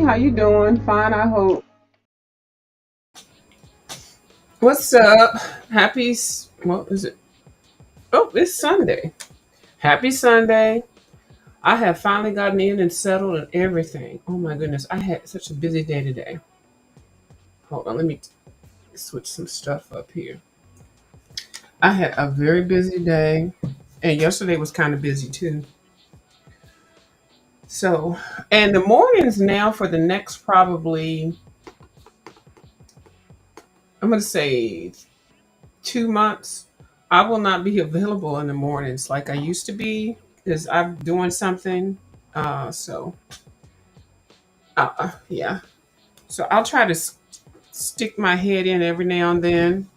how you doing? Fine, I hope. What's up? What is it? Oh, it's Sunday. Happy Sunday. I have finally gotten in and settled and everything. Oh my goodness, I had such a busy day today. Hold on, let me switch some stuff up here. I had a very busy day, and yesterday was kind of busy too. So, and the mornings now for the next probably, I'm going to say 2 months, I will not be available in the mornings like I used to be because I'm doing something. So, yeah. So I'll try to stick my head in every now and then.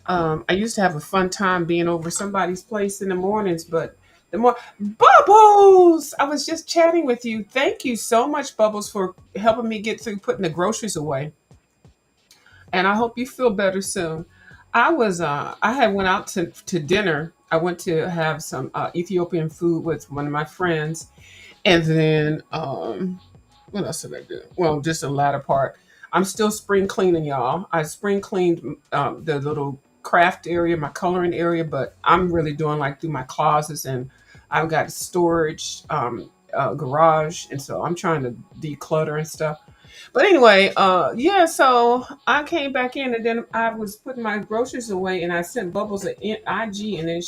I used to have a fun time being over somebody's place in the mornings, but the more Bubbles, I was just chatting with you. Thank you so much, Bubbles, for helping me get through putting the groceries away. And I hope you feel better soon. I had went out to dinner. I went to have some Ethiopian food with one of my friends, and then what else did I do? Well, just the latter part. I'm still spring cleaning, y'all. I spring cleaned the little craft area, my coloring area, but I'm really doing like through my closets, and I've got storage, garage, and so I'm trying to declutter and stuff. But anyway, yeah, so I came back in and then I was putting my groceries away and I sent Bubbles an IG and then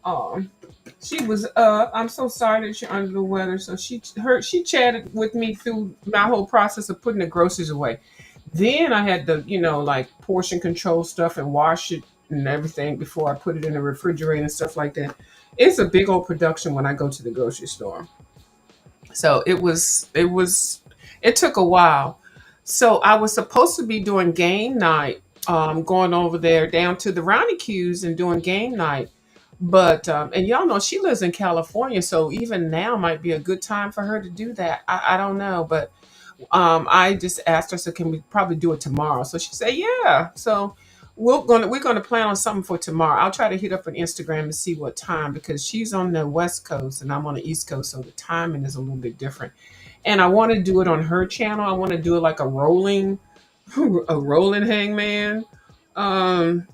um she was I'm so sorry that you're under the weather. So she chatted with me through my whole process of putting the groceries away. Then I had to, like portion control stuff and wash it and everything before I put it in the refrigerator and stuff like that. It's a big old production when I go to the grocery store. So it took a while. So I was supposed to be doing game night, going over there down to the Roundy Q's and doing game night. But and y'all know she lives in California, so even now might be a good time for her to do that. I don't know, but I just asked her, so can we probably do it tomorrow? So she said, yeah. So we're gonna plan on something for tomorrow. I'll try to hit up on Instagram and see what time because she's on the West Coast and I'm on the East Coast, so the timing is a little bit different. And I want to do it on her channel. I want to do it like a rolling, a rolling hangman. Um,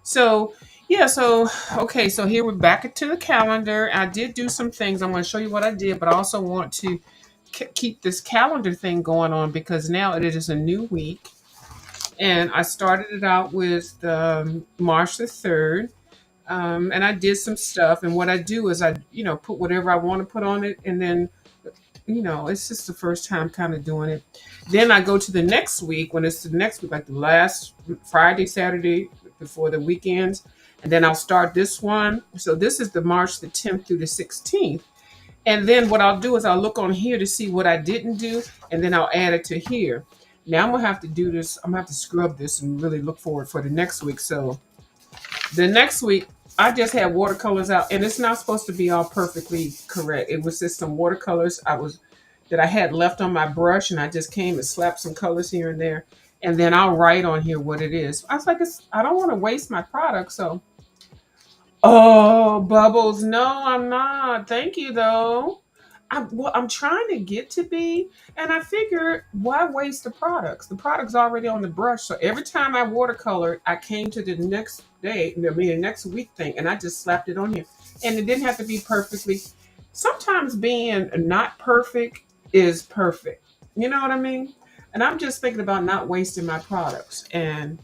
so yeah, so okay, so here we're back to the calendar. I did do some things. I'm going to show you what I did, but I also want to keep this calendar thing going on because now it is a new week, and I started it out with March the 3rd. And I did some stuff, and what I do is I, put whatever I want to put on it, and then it's just the first time kind of doing it. Then I go to the next week when it's the next week, like the last Friday, Saturday before the weekends. And then I'll start this one. So this is the March the 10th through the 16th. And then what I'll do is I'll look on here to see what I didn't do, and then I'll add it to here. Now I'm gonna have to do this. I'm gonna have to scrub this and really look forward for the next week. So the next week, I just had watercolors out, and it's not supposed to be all perfectly correct. It was just some watercolors that I had left on my brush, and I just came and slapped some colors here and there, and then I'll write on here what it is. I was like, I don't want to waste my product, so. Oh, Bubbles, no, I'm not. Thank you, though. I'm trying to get to be, and I figure why waste the products? The product's already on the brush, so every time I watercolored, I came to the next day, I mean the next week thing, and I just slapped it on here, and it didn't have to be perfectly. Sometimes being not perfect is perfect. You know what I mean? And I'm just thinking about not wasting my products, and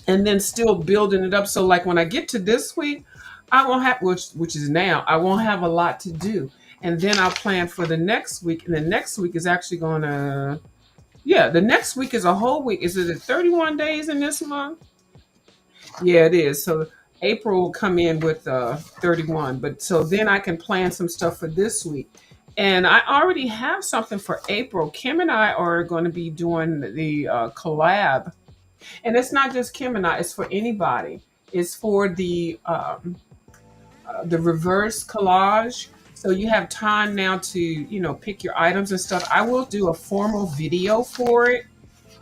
then still building it up. So like when I get to this week, I won't have which is now, I won't have a lot to do. And then I'll plan for the next week. And the next week is actually gonna yeah, the next week is a whole week. Is it 31 days in this month? Yeah, it is. So April will come in with 31. But so then I can plan some stuff for this week. And I already have something for April. Kim and I are going to be doing the collab, and it's not just Kim and I; it's for anybody. It's for the reverse collage. So you have time now to pick your items and stuff. I will do a formal video for it,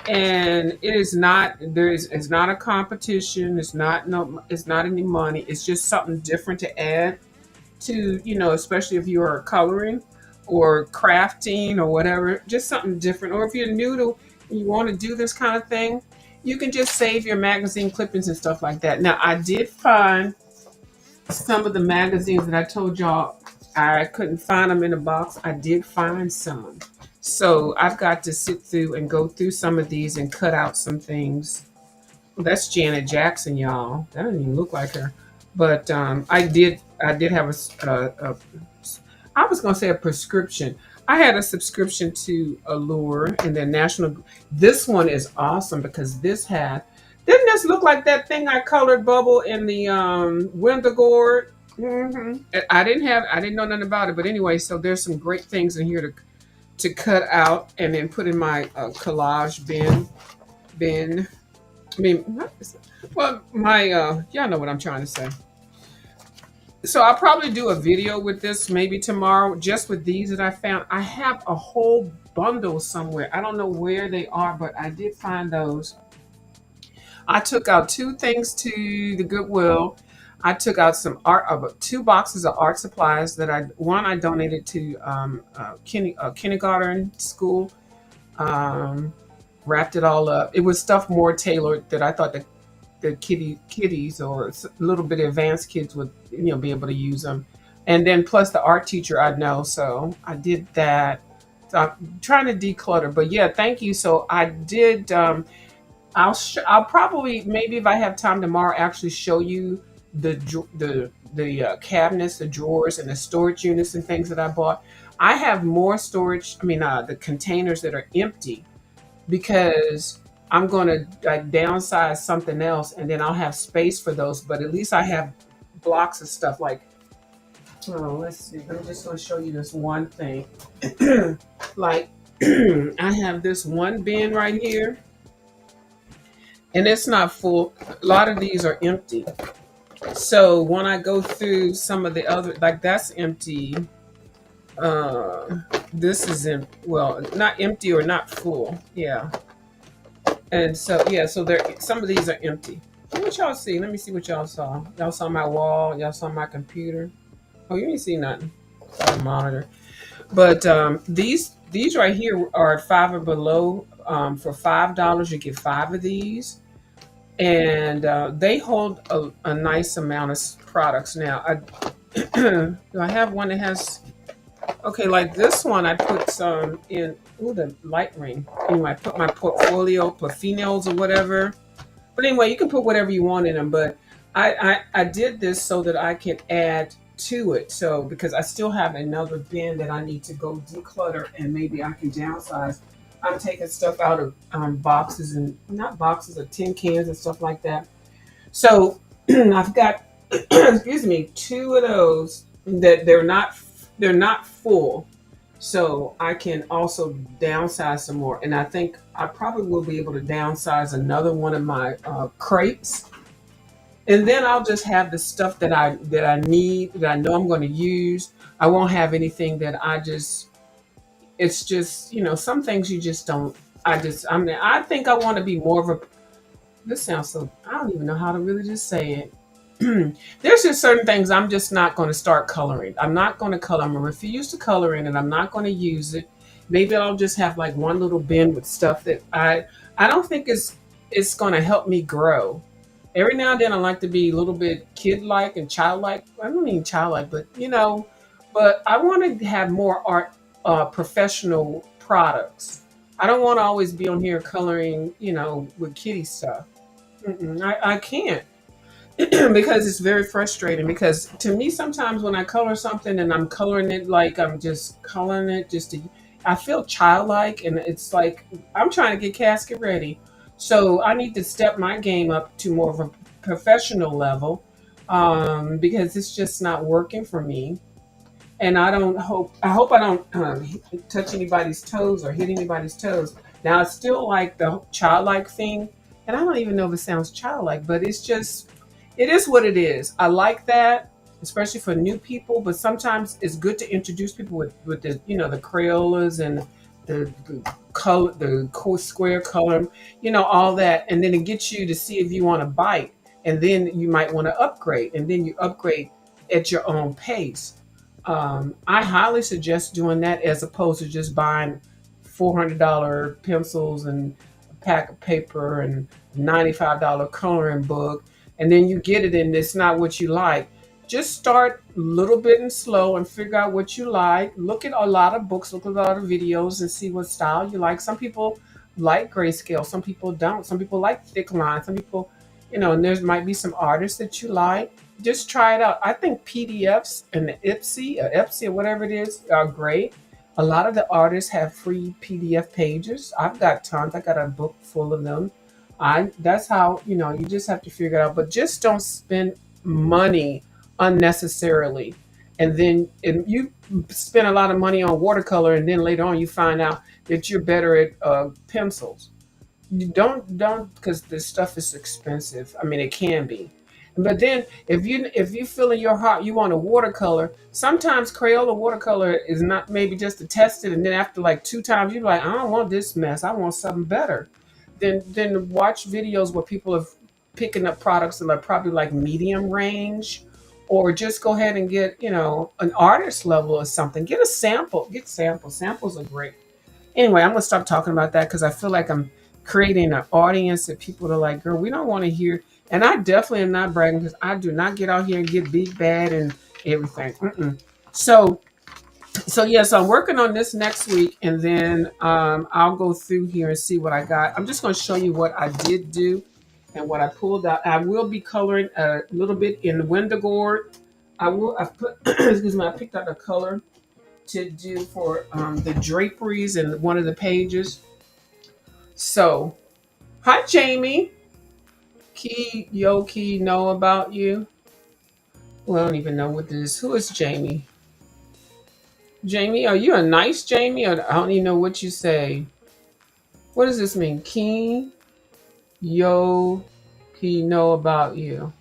and it is not it's not a competition. It's not no it's not any money. It's just something different to add to especially if you are coloring or crafting or whatever, just something different. Or if you're new to and you want to do this kind of thing, you can just save your magazine clippings and stuff like that. Now, I did find some of the magazines that I told y'all I couldn't find them in a box. I did find some. So I've got to sit through and go through some of these and cut out some things. That's Janet Jackson, y'all. That doesn't even look like her. But I did have I was gonna say a prescription. I had a subscription to Allure and their national. This one is awesome because this had. Didn't this look like that thing I colored bubble in the window gourd? I didn't know nothing about it, but anyway, so there's some great things in here to cut out and then put in my collage bin. I mean, well, my y'all know what I'm trying to say. So I'll probably do a video with this maybe tomorrow, just with these that I found. I have a whole bundle somewhere. I don't know where they are, but I did find those. I took out two things to the Goodwill. I took out some art of two boxes of art supplies that I donated to kindergarten school. Um, Wrapped it all up. It was stuff more tailored that I thought the kiddies or a little bit advanced kids would be able to use them. And then plus the art teacher I know, so I did that. So I'm trying to declutter, but yeah, thank you. So I did. I'll probably maybe if I have time tomorrow actually show you the cabinets, the drawers, and the storage units and things that I bought. I have more storage. I mean, the containers that are empty because I'm going to downsize something else, and then I'll have space for those. But at least I have blocks of stuff like. Oh, let's see. I'm just going to show you this one thing. Like, I have this one bin right here and it's not full. A lot of these are empty. So when I go through some of the other, like that's empty. Uh, this is well, not empty or not full. Yeah. And so yeah, so there some of these are empty. What y'all see? Let me see what y'all saw. Y'all saw my wall. Y'all saw my computer. Oh, you ain't see nothing. Saw the monitor. But these right here are at five or below. For $5, you get five of these, and they hold a nice amount of products. Now, do I have one that has? Okay, like this one, I put some in. Ooh, the light ring. Anyway, I put my portfolio, Paffinels or whatever. But anyway, you can put whatever you want in them. But I did this so that I can add to it. So because I still have another bin that I need to go declutter and maybe I can downsize. I'm taking stuff out of boxes and not boxes of tin cans and stuff like that. So I've got excuse me, two of those that they're not full. So I can also downsize some more. And I think I probably will be able to downsize another one of my crates. And then I'll just have the stuff that I need that I know I'm going to use. I won't have anything that I just it's just some things you just don't. I mean I think I want to be more of a. This sounds so. I don't even know how to really just say it. There's just certain things I'm just not going to start coloring. I'm not going to color. I'm going to refuse to color in, and I'm not going to use it. Maybe I'll just have like one little bin with stuff that I don't think it's going to help me grow. Every now and then I like to be a little bit kid-like and childlike. I don't mean childlike, but but I want to have more art, professional products. I don't want to always be on here coloring, with kitty stuff. I can't. Because it's very frustrating because to me sometimes when I color something and I'm coloring it like I'm just coloring it just to I feel childlike and it's like I'm trying to get casket ready. So I need to step my game up to more of a professional level because it's just not working for me. And I hope I don't touch anybody's toes or hit anybody's toes. Now it's still like the childlike thing, and I don't even know if it sounds childlike, but it is what it is. I like that, especially for new people. But sometimes it's good to introduce people with the the Crayolas and the color, the square color, all that, and then it gets you to see if you want to bite, and then you might want to upgrade, and then you upgrade at your own pace. I highly suggest doing that as opposed to just buying $400 pencils and a pack of paper and $95 coloring book, and then you get it and it's not what you like. Just start little bit and slow and figure out what you like. Look at a lot of books, look at a lot of videos, and see what style you like. Some people like grayscale, some people don't. Some people like thick lines, some people, and there might be some artists that you like. Just try it out. I think PDFs and the Ipsy or whatever it is are great. A lot of the artists have free PDF pages. I've got tons. I got a book full of them. I That's how, you just have to figure it out. But just don't spend money unnecessarily. And then you spend a lot of money on watercolor, and then later on you find out that you're better at pencils. You don't because this stuff is expensive. I mean, it can be. But then if you feel in your heart you want a watercolor, sometimes Crayola watercolor is not, maybe just to test it, and then after like two times you're like, I don't want this mess. I want something better. Then watch videos where people are picking up products that are probably like medium range, or just go ahead and get, an artist level or something. Get a sample. Get samples. Samples are great. Anyway, I'm gonna stop talking about that because I feel like I'm creating an audience that people are like, girl, we don't want to hear. And I definitely am not bragging because I do not get out here and get big bad and everything. Mm-mm. So, so I'm working on this next week, and then I'll go through here and see what I got. I'm just going to show you what I did do and what I pulled out. I will be coloring a little bit in the window gourd. I put excuse me. I picked out a color to do for the draperies in one of the pages. So, hi Jamie. Key know about you. Well, I don't even know what this is. Who is Jamie? Jamie, are you a nice Jamie? Or I don't even know what you say. What does this mean? Yo Key know about you.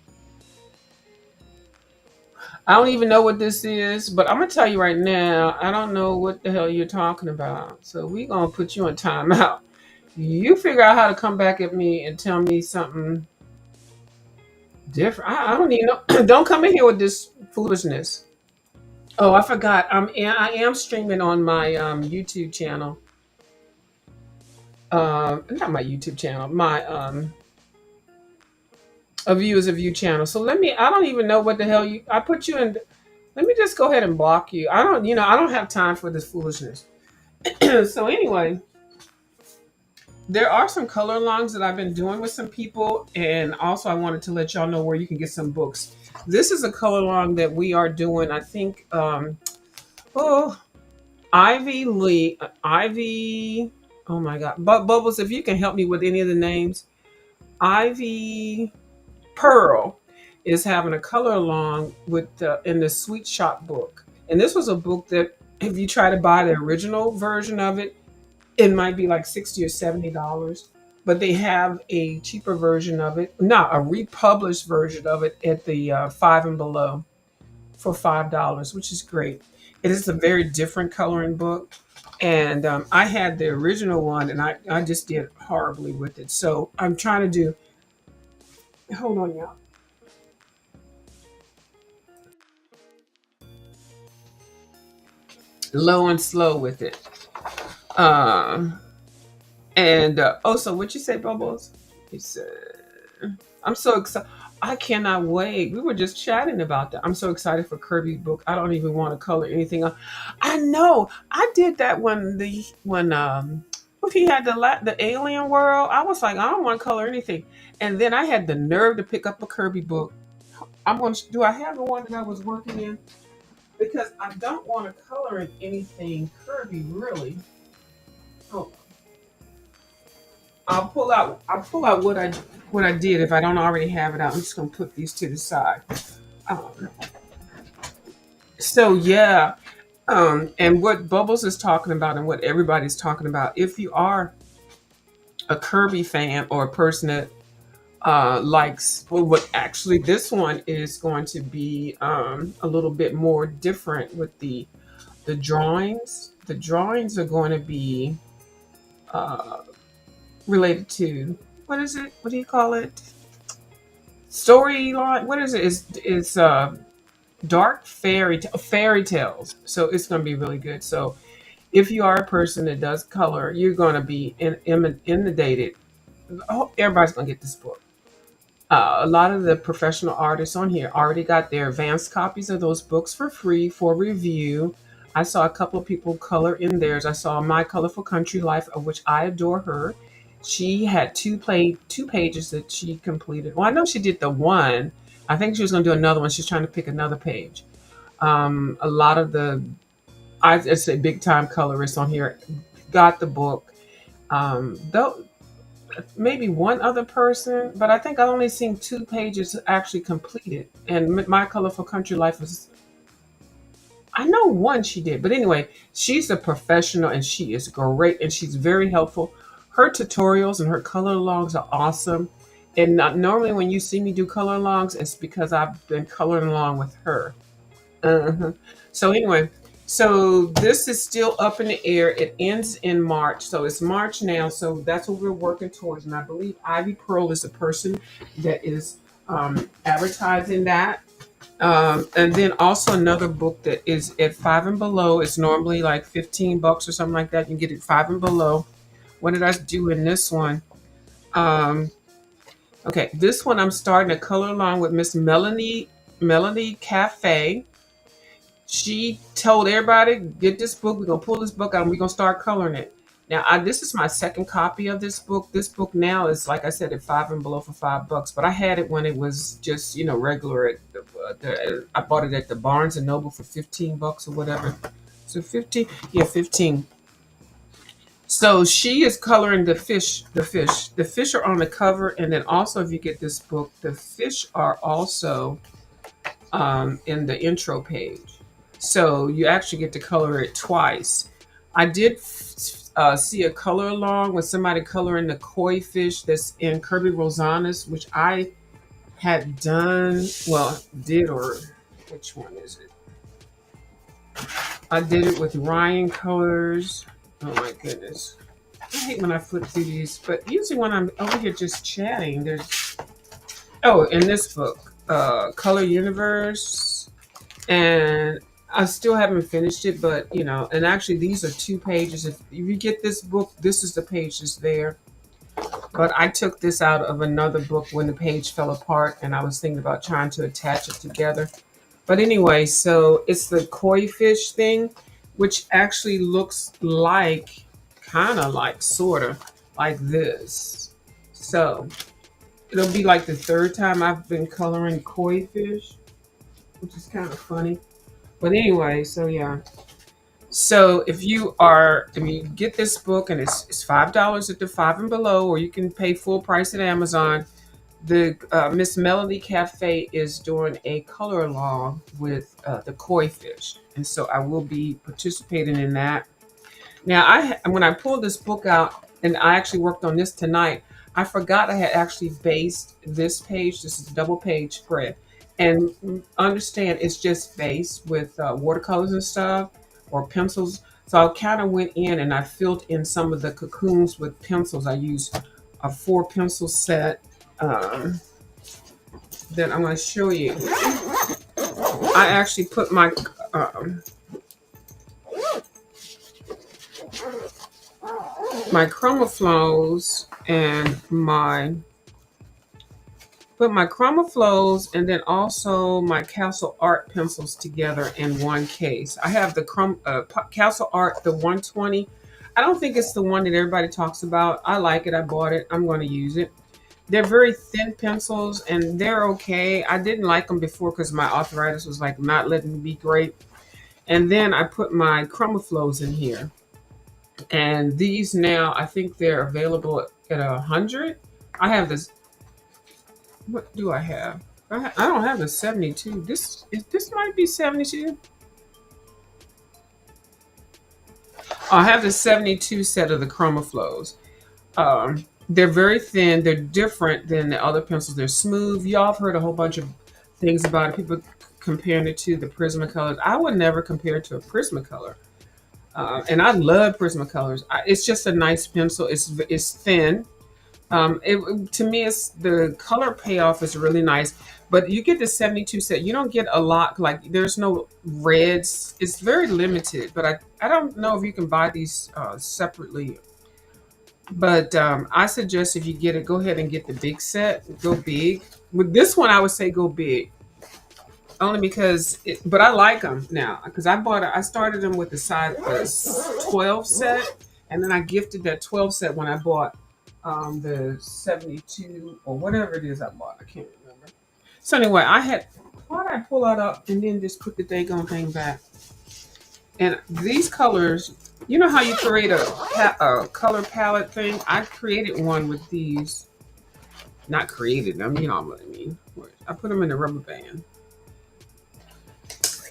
I don't even know what this is, but I'm gonna tell you right now, I don't know what the hell you're talking about. So we gonna put you on timeout. You figure out how to come back at me and tell me something different. I don't even know. Don't come in here with this foolishness. Oh, I forgot. I am streaming on my YouTube channel. Not my YouTube channel. My a view is a view channel. So let me. I don't even know what the hell you. I put you in. Let me just go ahead and block you. I don't. I don't have time for this foolishness. So anyway, there are some color alongs that I've been doing with some people, and also I wanted to let y'all know where you can get some books. This is a color along that we are doing. I think. Oh, Ivy Lee, Ivy. Oh my God, but Bubbles, if you can help me with any of the names, Ivy Pearl is having a color along with in the Sweet Shop book, and this was a book that if you try to buy the original version of it, it might be like $60 or $70, but they have a cheaper version of it, not a republished version of it at the Five and Below for $5, which is great. It is a very different coloring book. And I had the original one, and I just did horribly with it. So I'm trying to do, hold on, y'all, low and slow with it. Um, and so what you say, Bubbles? You said, I'm so excited. I cannot wait. We were just chatting about that. I'm so excited for Kirby book. I don't even want to color anything else. I know. I did that when he had the alien world. I was like, I don't want to color anything. And then I had the nerve to pick up a Kirby book. I'm going to do I have the one that I was working in? Because I don't want to color in anything Kirby really. Oh, I'll pull out what I did if I don't already have it out. I'm just gonna put these to the side. Um, so yeah, and what Bubbles is talking about and what everybody's talking about, if you are a Kirby fan or a person that likes, well, what actually this one is going to be a little bit more different with the drawings. The drawings are going to be uh, related to, what is it? What do you call it? Storyline. What is it? Is dark fairy tales. So it's going to be really good. So if you are a person that does color, you're going to be inundated. Oh, everybody's going to get this book. A lot of the professional artists on here already got their advanced copies of those books for free for review. I saw a couple of people color in theirs. I saw My Colorful Country Life, of which I adore her. She had two pages that she completed. Well, I know she did the one. I think she was going to do another one. She's trying to pick another page. A lot of the I say big time colorists on here got the book. Though maybe one other person, but I think I only seen two pages actually completed. And My Colorful Country Life was, I know one she did, but anyway, she's a professional and she is great and she's very helpful. Her tutorials and her color logs are awesome. And not, normally when you see me do color logs, it's because I've been coloring along with her. Uh-huh. So anyway, so this is still up in the air. It ends in March. So it's March now. So that's what we're working towards. And I believe Ivy Pearl is the person that is advertising that. And then also another book that is at five and below. It's normally like $15 or something like that. You can get it five and below. What did I do in this one? Um, okay, this one I'm starting to color along with Miss Melanie Cafe. She told everybody, get this book. We're gonna pull this book out and we're gonna start coloring it. Now, this is my second copy of this book. This book now is, like I said, at five and below for $5. But I had it when it was just, regular. I bought it at the Barnes and Noble for $15 or whatever. So 15, yeah, 15. So she is coloring the fish. The fish are on the cover, and then also, if you get this book, the fish are also in the intro page. So you actually get to color it twice. I did see a color along with somebody coloring the koi fish that's in Kirby Rosanas, which I had done, well, did, or which one is it? I did it with Ryan Colors. Oh my goodness. I hate when I flip through these, but usually when I'm over here just chatting, there's, oh, in this book, Color Universe, and I still haven't finished it, but and actually these are two pages. If you get this book, this is the page that's there. But I took this out of another book when the page fell apart, and I was thinking about trying to attach it together. But anyway, so it's the koi fish thing, which actually looks like, kind of like, sort of like this. So it'll be like the third time I've been coloring koi fish, which is kind of funny. But anyway, so yeah. So if you get this book and it's $5 at the five and below, or you can pay full price at Amazon. The Miss Melody Cafe is doing a color along with the koi fish, and so I will be participating in that. Now, when I pulled this book out, and I actually worked on this tonight, I forgot I had actually based this page. This is a double page spread, and understand it's just based with watercolors and stuff or pencils. So I kind of went in and I filled in some of the cocoons with pencils. I used a four pencil set um, that I'm going to show you. I actually put my ChromaFlows and my ChromaFlows and then also my Castle Art pencils together in one case. I have the Castle Art, the 120. I don't think it's the one that everybody talks about. I like it. I bought it. I'm going to use it. They're very thin pencils and they're okay. I didn't like them before because my arthritis was like not letting me be great. And then I put my ChromaFlows in here. And these now, I think they're available at 100. I have this. What do I have? I don't have the 72. This might be 72. I have the 72 set of the ChromaFlows. They're very thin. They're different than the other pencils. They're smooth. Y'all have heard a whole bunch of things about it. People comparing it to the Prismacolors. I would never compare it to a Prismacolor. And I love Prismacolors. It's just a nice pencil. It's thin. To me, it's the color payoff is really nice, but you get the 72 set. You don't get a lot. Like there's no reds. It's very limited. But I don't know if you can buy these separately. But I suggest if you get it, go ahead and get the big set. Go big. With this one, I would say go big. Only because, but I like them now because I started them with the size 12 set, and then I gifted that 12 set when I bought the 72 or whatever it is I bought. I can't remember. So anyway, why did I pull that up and then just put the daggone thing back? And these colors, you know how you create a color palette thing? I created one with these. Not created them, you know what I mean. I put them in a rubber band.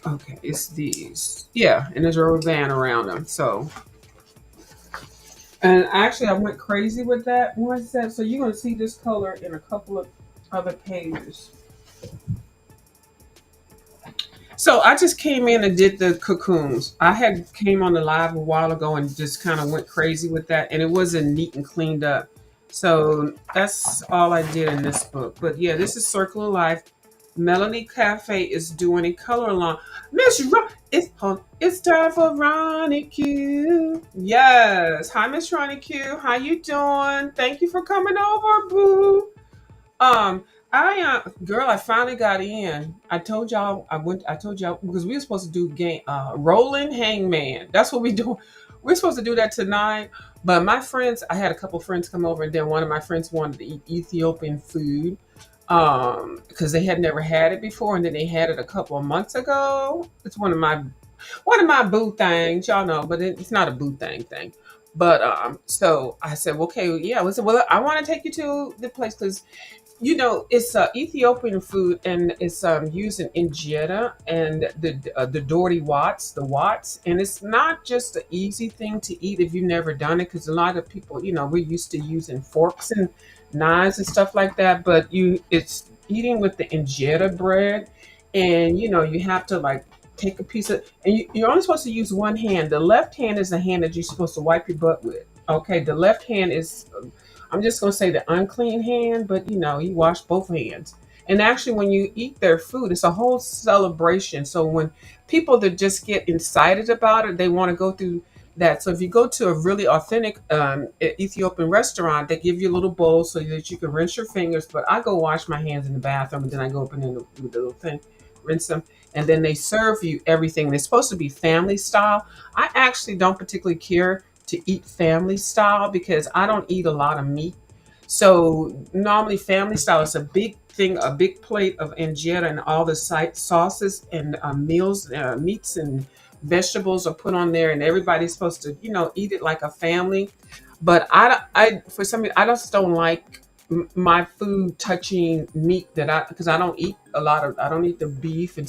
Okay, it's these. Yeah, and there's a rubber band around them. So, and actually, I went crazy with that one set. So you're gonna see this color in a couple of other pages. So I just came in and did the cocoons. I had came on the live a while ago and just kind of went crazy with that, and it wasn't neat and cleaned up. So that's all I did in this book. But yeah, this is Circle of Life. Melanie Cafe is doing a color along. It's time for Ronnie Q. Yes. Hi, Miss Ronnie Q. How you doing? Thank you for coming over, boo. Um, I finally got in. I told y'all because we were supposed to do game rolling hangman. That's what we do. We're supposed to do that tonight. But my friends, I had a couple friends come over, and then one of my friends wanted to eat Ethiopian food because they had never had it before, and then they had it a couple of months ago. It's one of my boo things, y'all know, but it's not a boo thing. But so I said, well, okay, yeah. I said, well, I want to take you to the place because it's Ethiopian food, and it's used in injera and the Doherty Watts, the Watts, and it's not just an easy thing to eat if you've never done it, because a lot of people, we're used to using forks and knives and stuff like that, but it's eating with the injera bread, and you have to like take a piece of, and you're only supposed to use one hand. The left hand is the hand that you're supposed to wipe your butt with. Okay, the left hand is I'm just going to say the unclean hand, but you wash both hands. And actually, when you eat their food, it's a whole celebration. So when people that just get excited about it, they want to go through that. So if you go to a really authentic Ethiopian restaurant, they give you a little bowl so that you can rinse your fingers. But I go wash my hands in the bathroom, and then I go up and then with the little thing, rinse them. And then they serve you everything. They're supposed to be family style. I actually don't particularly care to eat family style because I don't eat a lot of meat. So normally family style is a big thing, a big plate of injera, and all the sauces and meals, meats and vegetables are put on there, and everybody's supposed to, eat it like a family. But for some reason, I just don't like my food touching meat because I don't eat I don't eat the beef and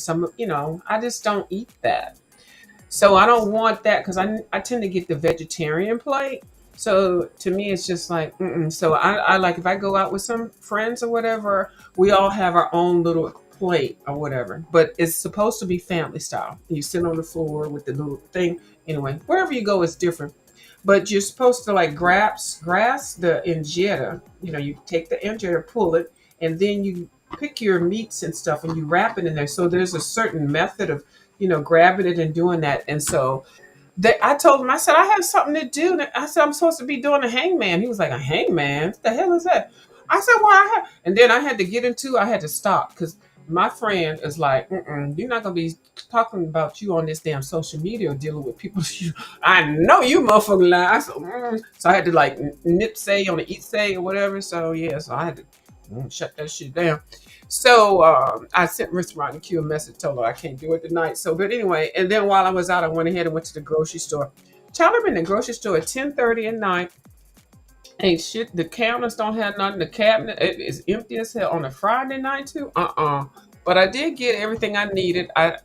I just don't eat that. So I don't want that because I tend to get the vegetarian plate. So to me, it's just like, mm-mm. So I like if I go out with some friends or whatever, we all have our own little plate or whatever. But it's supposed to be family style. You sit on the floor with the little thing. Anyway, wherever you go, it's different. But you're supposed to like grasp the injera. You take the injera, pull it, and then you pick your meats and stuff and you wrap it in there. So there's a certain method of grabbing it and doing that. And so I told him, I said, I have something to do. And I said, I'm supposed to be doing a hangman. He was like, a hangman? What the hell is that? I said, well, and then I had to I had to stop because my friend is like, you're not going to be talking about you on this damn social media or dealing with people. I know you motherfucking lie. So I had to like nip say on the eat say or whatever. So yeah, so I had to shut that shit down. So I sent Miss Ronnie Q a message, told her I can't do it tonight. So, but anyway, and then while I was out, I went ahead and went to the grocery store. Child, I'm in the grocery store at 10:30 at night. Ain't shit. The counters don't have nothing. The cabinet is empty as hell on a Friday night too. But I did get everything I needed. I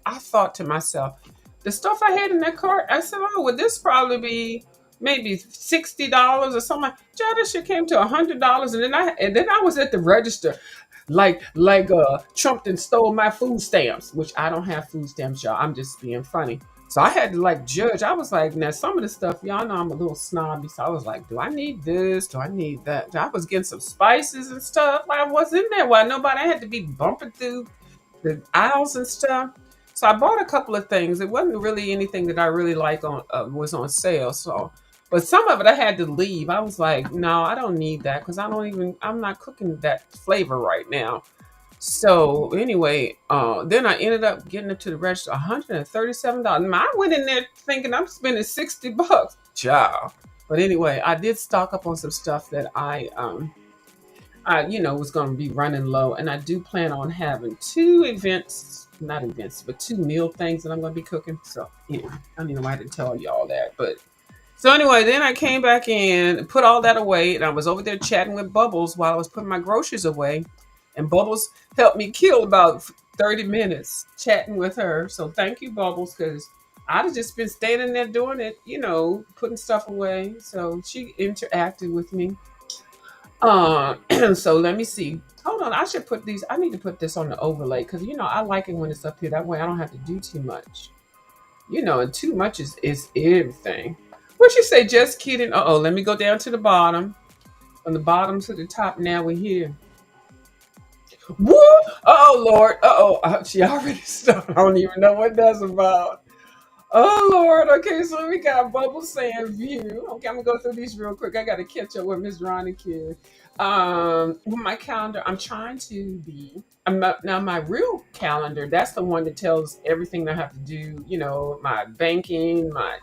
thought to myself, the stuff I had in that cart, I said, oh, would this probably be maybe $60 or something? Child, this shit came to $100, and then I was at the register. Like Trump then stole my food stamps, which I don't have food stamps, y'all. I'm just being funny. So I had to like judge. I was like, now some of the stuff, y'all know I'm a little snobby. So I was like, do I need this? Do I need that? I was getting some spices and stuff. Like I was in there. Why nobody I had to be bumping through the aisles and stuff. So I bought a couple of things. It wasn't really anything that I really like on was on sale. So, but some of it I had to leave. I was like, no, I don't need that because I'm not cooking that flavor right now. So anyway, then I ended up getting it to the register, $137. I went in there thinking I'm spending $60, child. But anyway, I did stock up on some stuff that I was going to be running low, and I do plan on having two events, not events, but two meal things that I'm going to be cooking. So yeah, I don't even know why I didn't tell y'all that, but so anyway, then I came back in, put all that away, and I was over there chatting with Bubbles while I was putting my groceries away. And Bubbles helped me kill about 30 minutes chatting with her. So thank you, Bubbles, because I'd have just been standing there doing it, putting stuff away. So she interacted with me. So let me see. Hold on, I should put these. I need to put this on the overlay because I like it when it's up here. That way I don't have to do too much. And too much is everything. What you say? Just kidding. Uh oh. Let me go down to the bottom. From the bottom to the top. Now we're here. Woo! Oh Lord. Uh oh. She already started. I don't even know what that's about. Oh Lord. Okay, so we got Bubble saying view. Okay, I'm gonna go through these real quick. I gotta catch up with Miss Ronica. With my calendar, I'm trying to be. Now my real calendar. That's the one that tells everything I have to do. My banking, my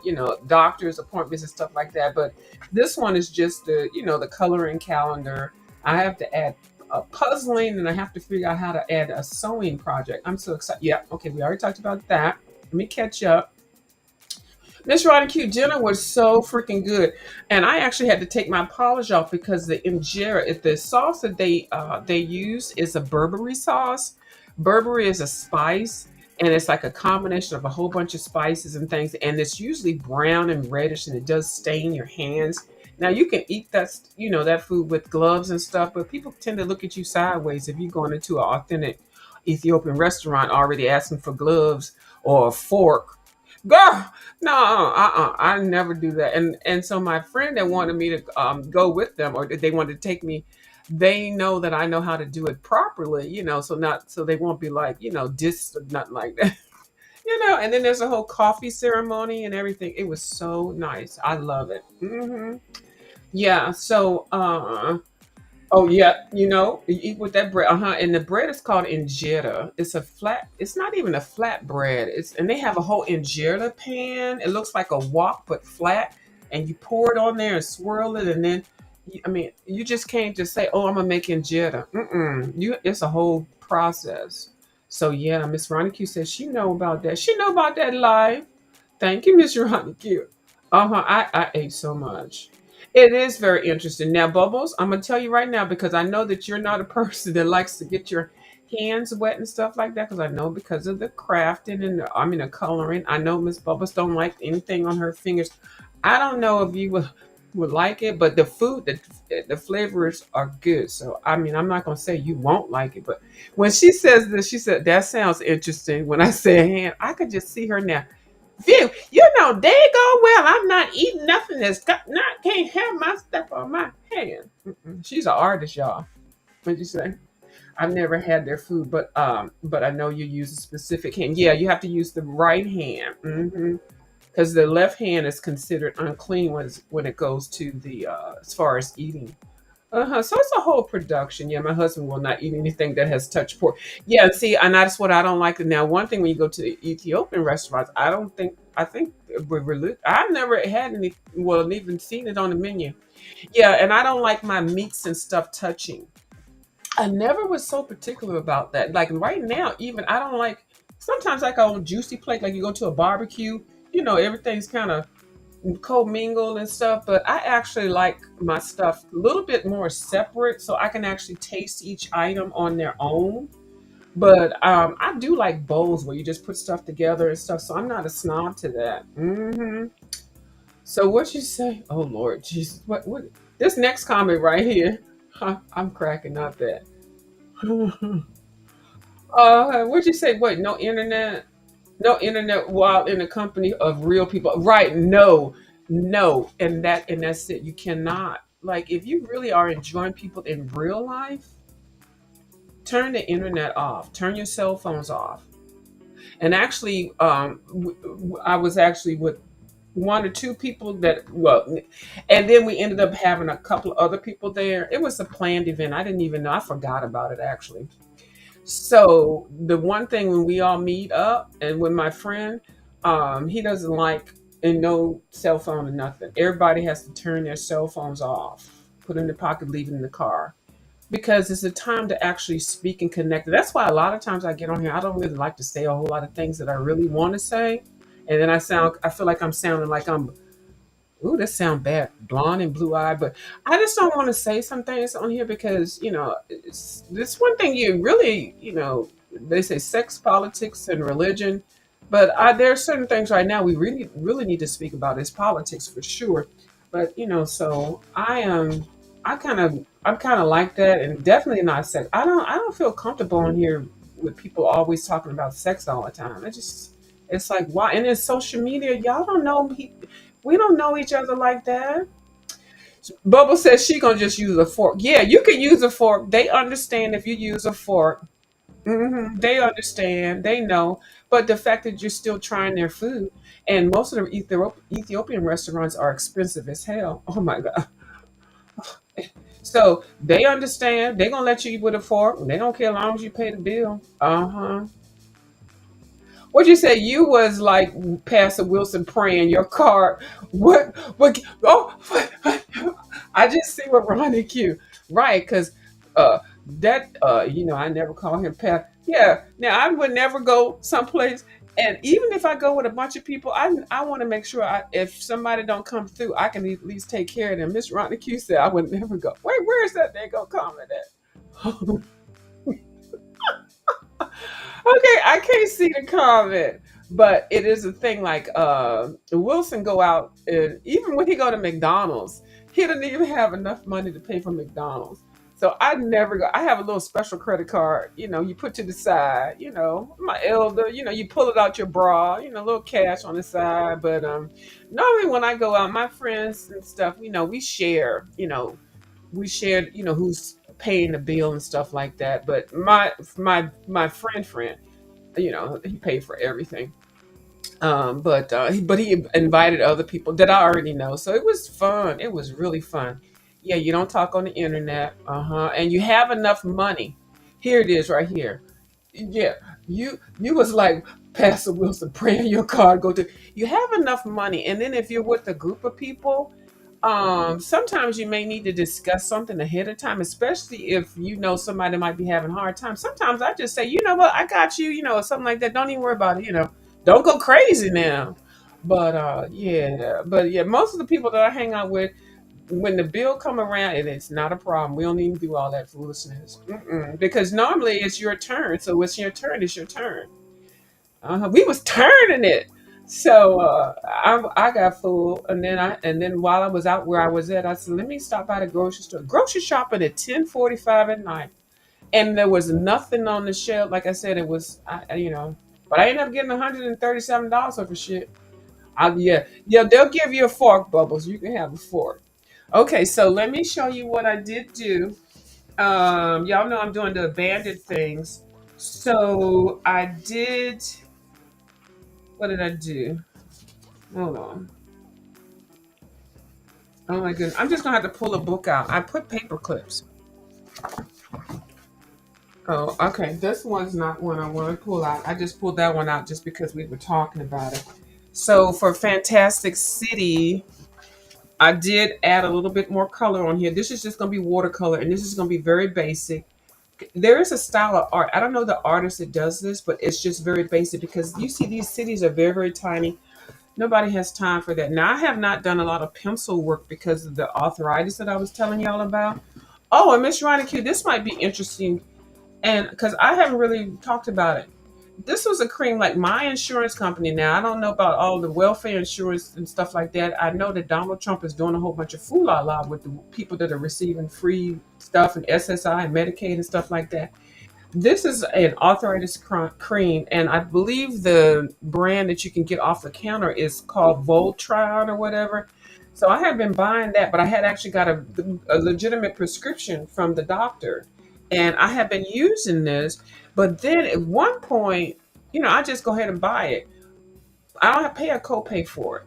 doctor's appointments and stuff like that. But this one is just the coloring calendar. I have to add puzzling, and I have to figure out how to add a sewing project. I'm so excited. Yeah. Okay, we already talked about that. Let me catch up. Miss Roddy Q dinner was so freaking good, and I actually had to take my polish off because the injera, if the sauce that they use is a Burberry sauce. Burberry is a spice, and it's like a combination of a whole bunch of spices and things, and it's usually brown and reddish, and it does stain your hands. Now you can eat that food with gloves and stuff, but people tend to look at you sideways if you're going into an authentic Ethiopian restaurant already asking for gloves or a fork. Girl, no, I never do that. And so my friend that wanted me to go with them, or they wanted to take me, they know that I know how to do it properly, so they won't be like, dis or nothing like that. And then there's a whole coffee ceremony and everything. It was so nice. I love it. Yeah. So oh yeah, you eat with that bread. And the bread is called injera. It's a flat. It's not even a flat bread. And they have a whole injera pan. It looks like a wok but flat, and you pour it on there and swirl it, and then, I mean, you just can't just say, "Oh, I'm gonna make injera." It's a whole process. So yeah, Miss Ronnie Q says she know about that. She know about that live. Thank you, Miss Ronnie Q. I ate so much. It is very interesting. Now, Bubbles, I'm gonna tell you right now because I know that you're not a person that likes to get your hands wet and stuff like that. Because I know because of the crafting and the coloring. I know Miss Bubbles don't like anything on her fingers. I don't know if you would like it, but the food, the flavors are good. So I mean, I'm not gonna say you won't like it, but when she says this, she said that sounds interesting. When I say hand, I could just see her now. Phew, they go well. I'm not eating nothing that's not can't have my stuff on my hand. She's an artist, y'all. What'd you say? I've never had their food, but I know you use a specific hand. Yeah, you have to use the right hand, because the left hand is considered unclean when it goes to the as far as eating. So it's a whole production. Yeah, my husband will not eat anything that has touched pork. Yeah, see, and that's what I don't like. Now, one thing when you go to the Ethiopian restaurants, I think I've never had any. Well, even seen it on the menu. Yeah, and I don't like my meats and stuff touching. I never was so particular about that. Like right now, even I don't like. Sometimes like on juicy plate, like you go to a barbecue, everything's kind of co-mingle and stuff, but I actually like my stuff a little bit more separate so I can actually taste each item on their own. But I do like bowls where you just put stuff together and stuff, so I'm not a snob to that. So what you say? Oh Lord, Jesus, what this next comment right here? I'm cracking up at. What'd you say? What? No internet? No internet while in the company of real people. Right. No, no. And that's it. You cannot. Like if you really are enjoying people in real life, turn the internet off. Turn your cell phones off. And actually, I was actually with one or two people that well, and then we ended up having a couple of other people there. It was a planned event. I didn't even know. I forgot about it actually. So the one thing when we all meet up and with my friend, he doesn't like and no cell phone or nothing. Everybody has to turn their cell phones off, put it in the pocket, leave it in the car. Because it's a time to actually speak and connect. That's why a lot of times I get on here, I don't really like to say a whole lot of things that I really want to say. And then I feel like I'm sounding like I'm ooh, that sound bad, blonde and blue eyed. But I just don't want to say some things on here because this one thing you really they say sex, politics, and religion, but there are certain things right now we really need to speak about is politics for sure. But so I'm kind of like that, and definitely not sex. I don't feel comfortable on here with people always talking about sex all the time. It's like why? And then social media, y'all don't know we don't know each other like that. Bubble says she gonna just use a fork. Yeah, you can use a fork. They understand if you use a fork. They understand. They know. But the fact that you're still trying their food, and most of the Ethiopian restaurants are expensive as hell. Oh my god. So they understand. They're gonna let you eat with a fork. They don't care as long as you pay the bill. Uh huh. What you say? You was like Pastor Wilson praying your card. What? What? Oh, I just see what Ronnie Q. Right, because that I never call him Pat. Yeah. Now I would never go someplace, and even if I go with a bunch of people, I want to make sure if somebody don't come through, I can at least take care of them. Miss Ronnie Q said I would never go. Wait, where is that? They go comment at. Okay, I can't see the comment, but it is a thing. Like Wilson go out, and even when he go to McDonald's, he doesn't even have enough money to pay for McDonald's. So I never go. I have a little special credit card. You put to the side. My elder. You pull it out your bra. A little cash on the side. But normally when I go out, my friends and stuff, we share. We shared, who's paying the bill and stuff like that. But my friend, he paid for everything. But he invited other people that I already know, so it was fun. It was really fun. Yeah, you don't talk on the internet, and you have enough money. Here it is, right here. Yeah, you was like Pastor Wilson praying your card go to. You have enough money, and then if you're with a group of people, sometimes you may need to discuss something ahead of time, especially if somebody might be having a hard time. Sometimes I just say, you know what, I got you, or something like that. Don't even worry about it, don't go crazy now. But yeah, most of the people that I hang out with, when the bill come around, and it's not a problem. We don't even do all that foolishness. Because normally it's your turn, so it's your turn. It's your turn. We was turning it. So I got full, and then while I was out where I was at, I said, "Let me stop by the grocery store." Grocery shopping at 10:45 at night, and there was nothing on the shelf. Like I said, it was but I ended up getting $137 worth of shit. Yeah, they'll give you a fork, Bubbles. You can have a fork. Okay, so let me show you what I did do. Y'all know I'm doing the banded things. So I did. What did I do? Hold on. Oh my goodness. I'm just gonna have to pull a book out. I put paper clips. Oh, okay. This one's not one I want to pull out. I just pulled that one out just because we were talking about it. So for Fantastic City, I did add a little bit more color on here. This is just gonna be watercolor, and this is gonna be very basic. There is a style of art. I don't know the artist that does this, but it's just very basic because you see these cities are very, very tiny. Nobody has time for that. Now, I have not done a lot of pencil work because of the arthritis that I was telling y'all about. Oh, and Miss Q, this might be interesting, and because I haven't really talked about it. This was a cream like my insurance company. Now, I don't know about all the welfare insurance and stuff like that. I know that Donald Trump is doing a whole bunch of fool la la with the people that are receiving free stuff and SSI and Medicaid and stuff like that. This is an arthritis cream, and I believe the brand that you can get off the counter is called Voltron or whatever. So I have been buying that, but I had actually got a legitimate prescription from the doctor, and I have been using this. But then at one point, I just go ahead and buy it. I don't have to pay a copay for it.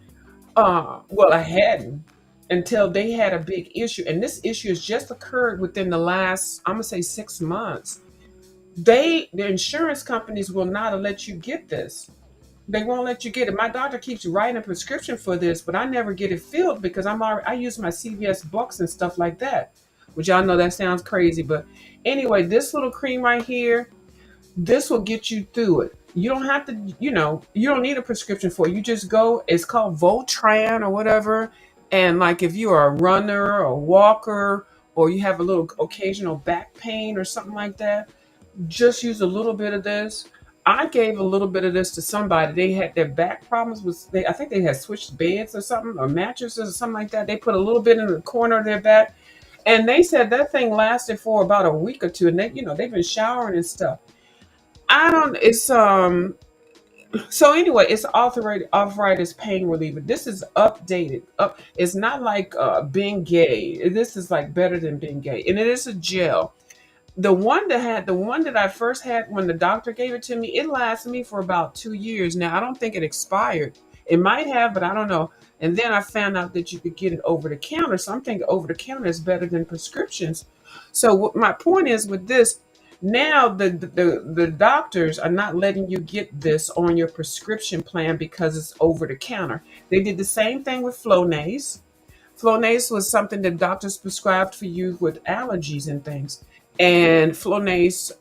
Well, I hadn't until they had a big issue, and this issue has just occurred within the last, I'm gonna say, 6 months. The insurance companies will not let you get this. They won't let you get it. My doctor keeps writing a prescription for this, but I never get it filled because I use my CVS Bucks and stuff like that, which y'all know that sounds crazy, but anyway, this little cream right here, this will get you through it. You don't have to, you don't need a prescription for it. You just go, it's called Voltran or whatever. And like if you are a runner or a walker, or you have a little occasional back pain or something like that, just use a little bit of this. I gave a little bit of this to somebody. They had their back problems with I think they had switched beds or something, or mattresses or something like that. They put a little bit in the corner of their back, and they said that thing lasted for about a week or two. And they've been showering and stuff. I don't. It's So anyway, it's arthritis pain reliever. This is updated. It's not like being gay. This is like better than being gay, and it is a gel. The one that I first had when the doctor gave it to me, it lasted me for about 2 years. Now I don't think it expired. It might have, but I don't know. And then I found out that you could get it over the counter. So I'm thinking over the counter is better than prescriptions. So what my point is with this, now the doctors are not letting you get this on your prescription plan because it's over the counter. They did the same thing with Flonase. Flonase was something that doctors prescribed for you with allergies and things. And Flonase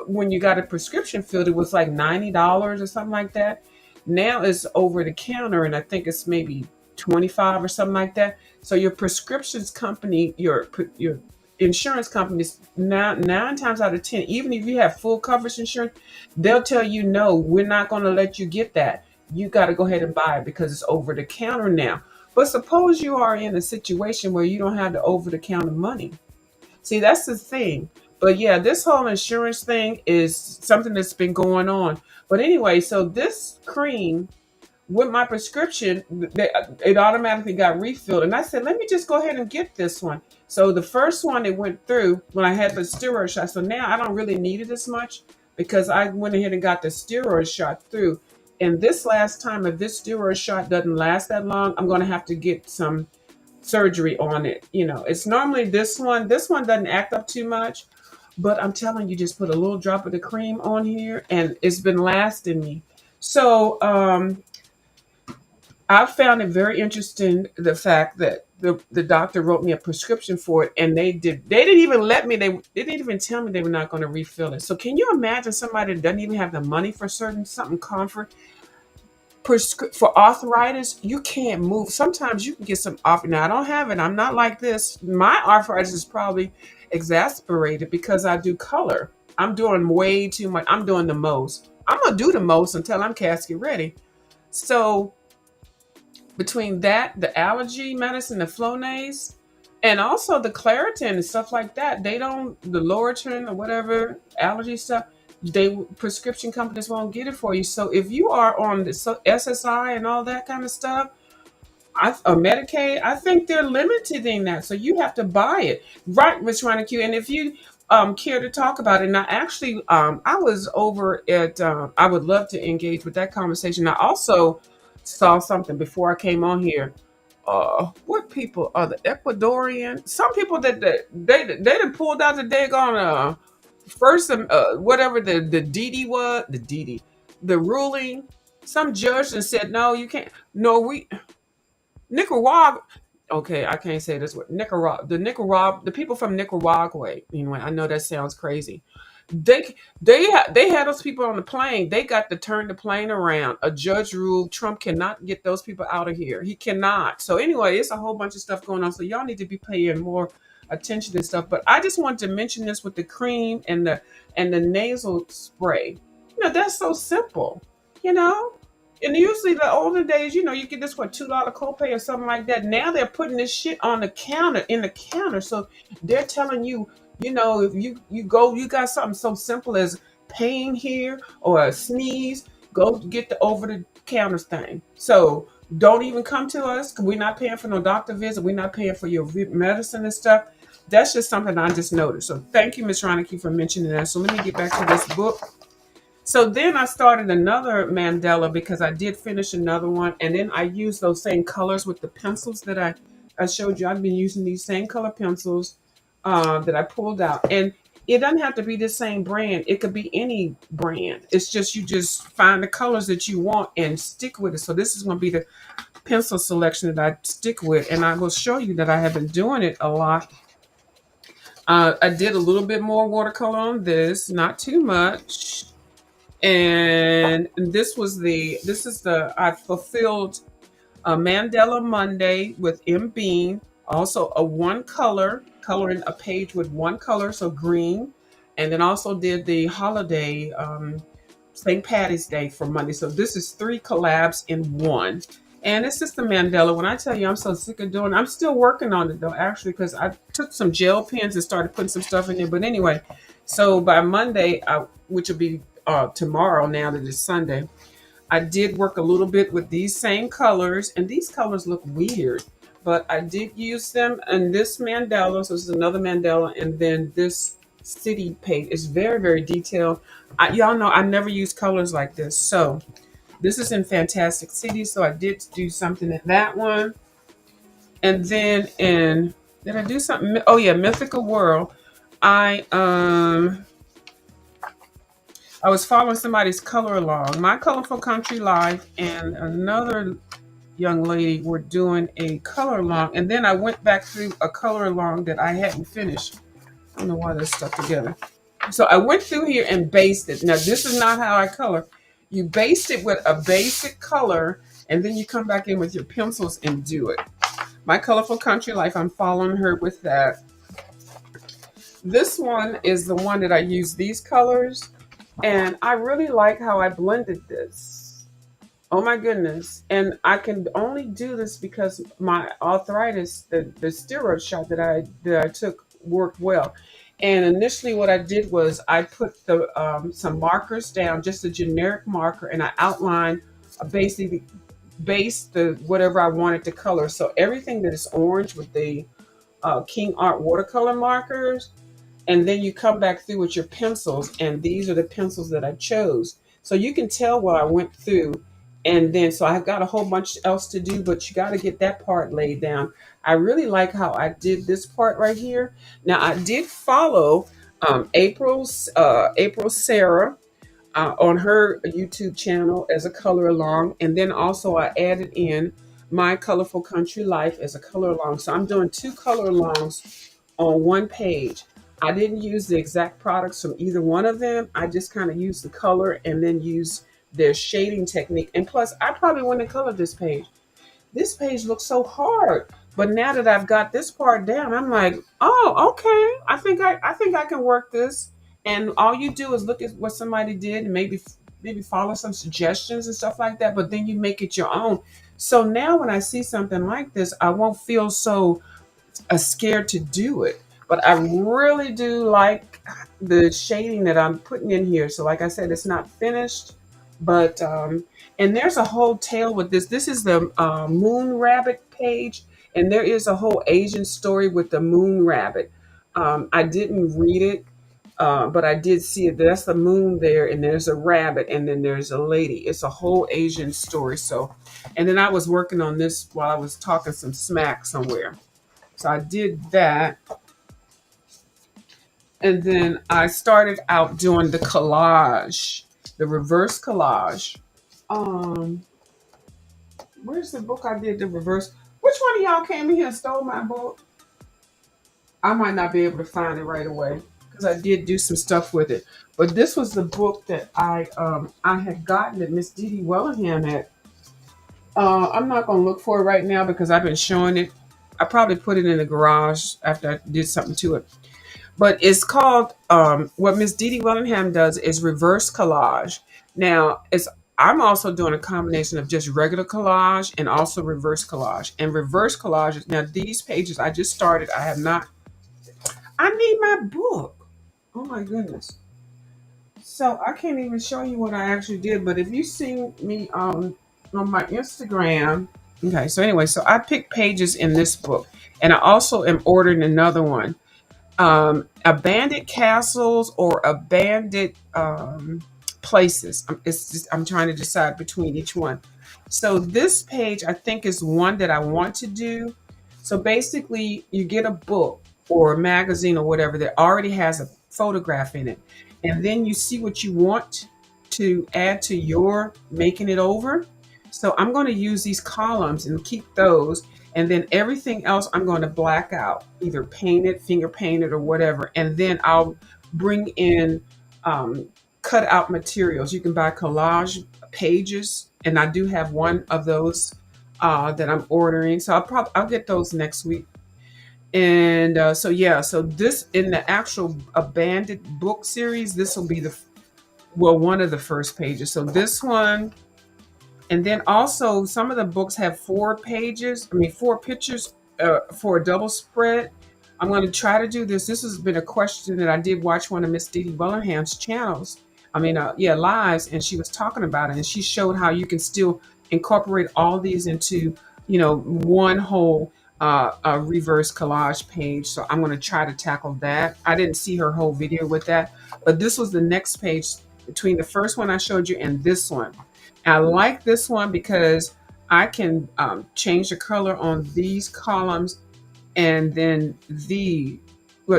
when you got a prescription filled, it was like $90 or something like that. Now it's over the counter, and I think it's maybe 25 or something like that. So your prescriptions company, your insurance companies, now 9 times out of 10, even if you have full coverage insurance, they'll tell you no, we're not going to let you get that. You got to go ahead and buy it because it's over the counter now. But suppose you are in a situation where you don't have the over the counter money. See, that's the thing. But yeah, this whole insurance thing is something that's been going on. But anyway, so this cream with my prescription, it automatically got refilled. And I said, let me just go ahead and get this one. So the first one it went through when I had the steroid shot. So now I don't really need it as much because I went ahead and got the steroid shot through. And this last time, if this steroid shot doesn't last that long, I'm going to have to get some surgery on it. It's normally this one. This one doesn't act up too much, but I'm telling you, just put a little drop of the cream on here, and it's been lasting me. So I found it very interesting the fact that the doctor wrote me a prescription for it, and they didn't even let me. They didn't even tell me they were not going to refill it. So can you imagine somebody that doesn't even have the money for certain something comfort? For arthritis, you can't move. Sometimes you can get some off. Now I don't have it. I'm not like this. My arthritis is probably exasperated because I do color. I'm doing way too much. I'm doing the most. I'm gonna do the most until I'm casket ready. So between that, the allergy medicine, the Flonase, and also the Claritin and stuff like that, the Loratin or whatever allergy stuff, they prescription companies won't get it for you. So if you are on the SSI and all that kind of stuff, or Medicaid, I think they're limited in that. So you have to buy it, right, Miss Q. And if you care to talk about it, now actually, I was over at. I would love to engage with that conversation. I also saw something before I came on here. What people are the Ecuadorian? Some people they done pulled out the daggone first whatever the DD was the ruling. Some judge and said no, you can't. No, we Nicaragua. Okay, I can't say this word. The people from Nicaragua. Anyway, I know that sounds crazy. They had those people on the plane. They got to turn the plane around. A judge ruled Trump cannot get those people out of here. He cannot. So anyway, it's a whole bunch of stuff going on. So y'all need to be paying more attention to stuff. But I just wanted to mention this with the cream and the nasal spray. That's so simple. You know. And usually the older days, you get this for $2 copay or something like that. Now they're putting this shit on the counter, in the counter. So they're telling you If you go, you got something so simple as pain here or a sneeze, go get the over the counter thing. So don't even come to us, 'cause we're not paying for no doctor visit. We're not paying for your medicine and stuff. That's just something I just noticed. So thank you, Miss Ronicky, for mentioning that. So let me get back to this book. So then I started another mandala because I did finish another one, and then I used those same colors with the pencils that I showed you. I've been using these same color pencils that I pulled out, and it doesn't have to be the same brand. It could be any brand. It's just you just find the colors that you want and stick with it. So this is going to be the pencil selection that I stick with, and I will show you that I have been doing it a lot. I did a little bit more watercolor on this, not too much. And this is the I fulfilled a Mandela Monday with M Bean, also a one color, coloring a page with one color, so green, and then also did the holiday St. Patty's Day for Monday. So this is three collabs in one. And it's just the Mandela. When I tell you I'm so sick of doing it, I'm still working on it though, actually, because I took some gel pens and started putting some stuff in there. But anyway, so by Monday, which will be tomorrow now that it's Sunday, I did work a little bit with these same colors, and these colors look weird, but I did use them in this mandala. So this is another mandala, and then this city page is very, very detailed. Y'all know I never use colors like this. So this is in Fantastic City. So I did do something in that one. And then did I do something? Oh yeah, Mythical World. I um I was following somebody's color along. My Colorful Country Life and another young lady were doing a color along, and then I went back through a color along that I hadn't finished. I don't know why they're stuck together. So I went through here and based it. Now this is not how I color. You baste it with a basic color, and then you come back in with your pencils and do it. My Colorful Country Life, I'm following her with that. This one is the one that I use these colors, and I really like how I blended this. Oh my goodness. And I can only do this because my arthritis, the steroid shot that I took worked well. And initially what I did was I put the some markers down, just a generic marker, and I outlined basically base the whatever I wanted to color. So everything that is orange with the King Art watercolor markers, and then you come back through with your pencils, and these are the pencils that I chose. So you can tell what I went through, and then so I've got a whole bunch else to do, but you got to get that part laid down. I really like how I did this part right here. Now I did follow April Sarah on her YouTube channel as a color along, and then also I added in My Colorful Country Life as a color along. So I'm doing two color alongs on one page. I didn't use the exact products from either one of them. I just kind of used the color and then used their shading technique. And plus, I probably wouldn't have colored this page. This page looks so hard. But now that I've got this part down, I'm like, oh, okay. I think I can work this. And all you do is look at what somebody did and maybe follow some suggestions and stuff like that. But then you make it your own. So now when I see something like this, I won't feel so scared to do it. But I really do like the shading that I'm putting in here. So, like I said, it's not finished, but and there's a whole tale with this. This is the Moon Rabbit page, and there is a whole Asian story with the Moon Rabbit. I didn't read it, but I did see it. That's the moon there, and there's a rabbit, and then there's a lady. It's a whole Asian story. So, and then I was working on this while I was talking some smack somewhere. So I did that. And then I started out doing the collage, the reverse collage. Um, where's the book I did the reverse? Which one of y'all came in here and stole my book? I might not be able to find it right away because I did do some stuff with it. But this was the book that I had gotten that Miss Dee Dee Wellingham had. I'm not gonna look for it right now because I've been showing it. I probably put it in the garage after I did something to it. But it's called what Miss Dee Dee Wellingham does is reverse collage. Now it's I'm also doing a combination of just regular collage and also reverse collage. And reverse collage now these pages I just started. I need my book. Oh my goodness. So I can't even show you what I actually did, but if you see me on my Instagram, okay. So anyway, so I picked pages in this book, and I also am ordering another one. Abandoned castles or abandoned places. It's just I'm trying to decide between each one. So this page I think is one that I want to do. So basically, you get a book or a magazine or whatever that already has a photograph in it, and then you see what you want to add to your making it over. So I'm going to use these columns and keep those, and then everything else I'm going to black out, either paint it, finger paint it, or whatever. And then I'll bring in um, cut out materials. You can buy collage pages, and I do have one of those that I'm ordering. So I'll get those next week. And so yeah, so this in the actual abandoned book series, this will be one of the first pages. So this one, and then also some of the books have 4 pages. I mean, 4 pictures for a double spread. I'm going to try to do this. This has been a question that I did watch one of Miss Dee Dee Willingham's channels. I mean, yeah, lives, and she was talking about it, and she showed how you can still incorporate all these into, one whole reverse collage page. So I'm going to try to tackle that. I didn't see her whole video with that, but this was the next page between the first one I showed you and this one. I like this one because I can change the color on these columns, and then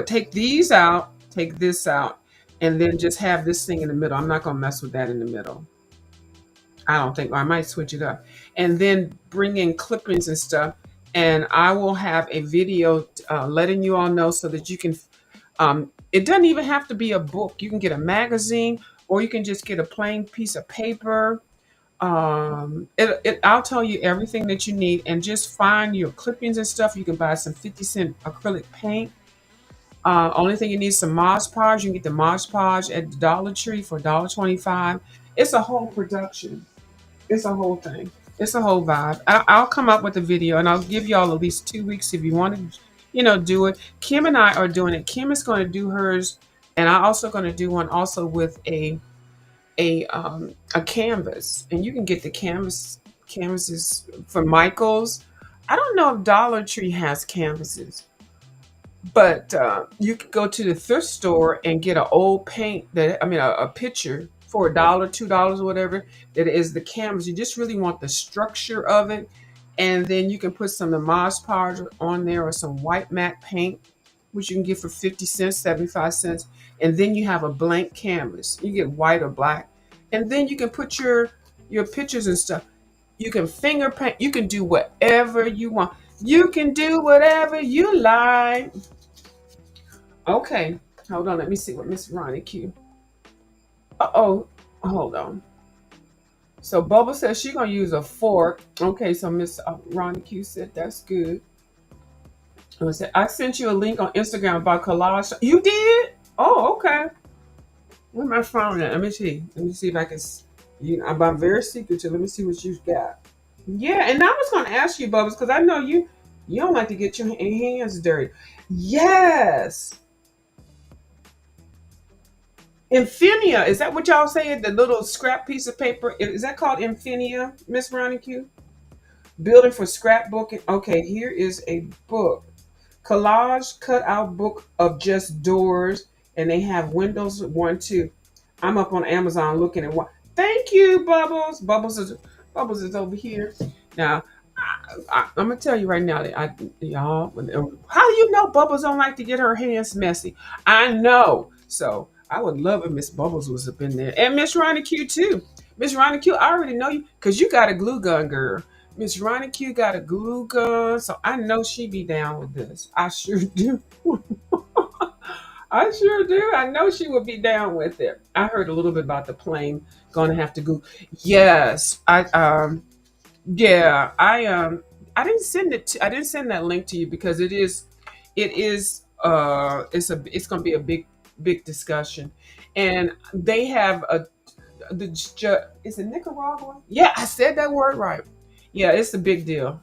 take these out, take this out, and then just have this thing in the middle. I'm not going to mess with that in the middle. I don't think, or I might switch it up. And then bring in clippings and stuff. And I will have a video letting you all know so that you can, it doesn't even have to be a book. You can get a magazine, or you can just get a plain piece of paper. I'll tell you everything that you need, and just find your clippings and stuff. You can buy some 50-cent acrylic paint. Only thing you need is some Mod Podge. You can get the Mod Podge at the Dollar Tree for $1.25. It's a whole production. It's a whole thing. It's a whole vibe. I'll come up with a video, and I'll give y'all at least 2 weeks if you want to, do it. Kim and I are doing it. Kim is going to do hers, and I'm also going to do one also with a canvas, and you can get the canvases from Michaels. I don't know if Dollar Tree has canvases, but you could go to the thrift store and get an old paint that I mean a picture for $1, $2, or whatever. That is the canvas. You just really want the structure of it, and then you can put some of the Mod Podge on there or some white matte paint, which you can get for 50 cents, 75 cents, and then you have a blank canvas. You get white or black, and then you can put your pictures and stuff. You can finger paint. You can do whatever you want. You can do whatever you like. Okay, hold on. Let me see what Miss Ronnie Q. Uh-oh, hold on. So Bubba says she's gonna use a fork. Okay, so Miss Ronnie Q said that's good. I sent you a link on Instagram about collage. You did? Oh, okay. Where my phone at? Let me see. Let me see if I can. I'm very secretive. Let me see what you've got. Yeah, and I was gonna ask you, Bubbles, because I know you don't like to get your hands dirty. Yes. Infinia, is that what y'all saying? The little scrap piece of paper, is that called Infinia, Miss Ronnie Q? Building for scrapbooking. Okay, here is a book, collage cutout book of just doors, and they have windows 1, 2. I'm up on Amazon looking at one. Thank you, Bubbles. Bubbles is over here now. I'm gonna tell you right now that y'all, how do you know Bubbles don't like to get her hands messy? I know. So I would love if Miss Bubbles was up in there, and Miss Ronnie Q too. Miss Ronnie Q, I already know you because you got a glue gun, girl. Miss Ronnie Q got a glue gun, so I know she be down with this. I sure do. I sure do. I know she would be down with it. I heard a little bit about the plane going to have to go. Yes, yeah, I didn't send I didn't send that link to you because it's going to be a big discussion, and they have is it Nicaragua? Yeah, I said that word right. Yeah, it's a big deal.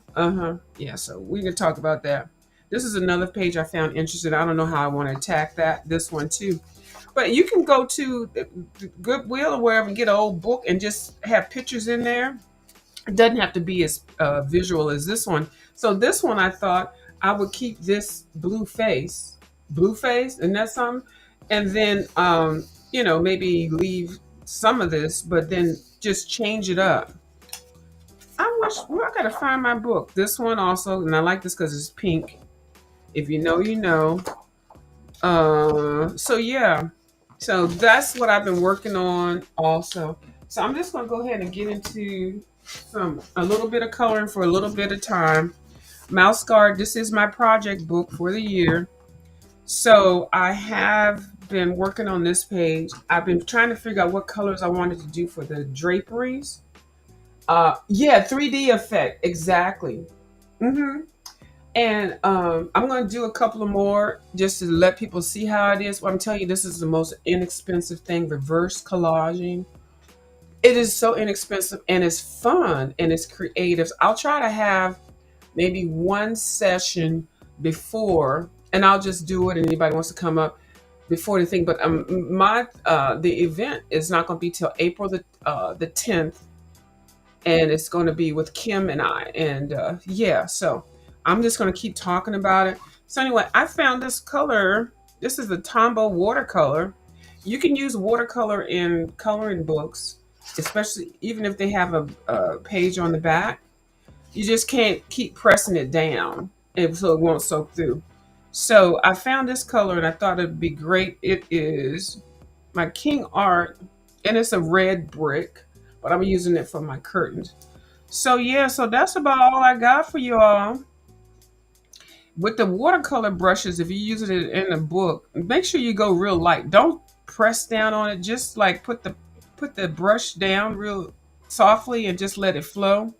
Yeah, so we can talk about that. This is another page I found interesting. I don't know how I want to attack this one too. But you can go to Goodwill or wherever and get an old book and just have pictures in there. It doesn't have to be as visual as this one. So this one, I thought I would keep this blue face, and that's something, and then maybe leave some of this, but then just change it up. I wish. Well, I gotta find my book. This one also, and I like this because it's pink. If you know, you know. So yeah, so that's what I've been working on also. So I'm just gonna go ahead and get into a little bit of coloring for a little bit of time. Mouse Guard. This is my project book for the year. So I have been working on this page. I've been trying to figure out what colors I wanted to do for the draperies. Yeah, 3D effect exactly. hmm And I'm going to do a couple of more just to let people see how it is. Well, I'm telling you, this is the most inexpensive thing, reverse collaging. It is so inexpensive and it's fun and it's creative. I'll try to have maybe one session before, and I'll just do it. And anybody wants to come up before the thing, but my the event is not going to be till April the 10th, and it's going to be with Kim and I. And yeah, so I'm just going to keep talking about it. So anyway, I found this color. This is the Tombow watercolor. You can use watercolor in coloring books, especially even if they have a page on the back. You just can't keep pressing it down, and so it won't soak through. So I found this color and I thought it'd be great. It is my King Art, and it's a red brick, but I'm using it for my curtains. So yeah, so that's about all I got for y'all. With the watercolor brushes, if you use it in a book, make sure you go real light. Don't press down on it. Just like put the brush down real softly and just let it flow.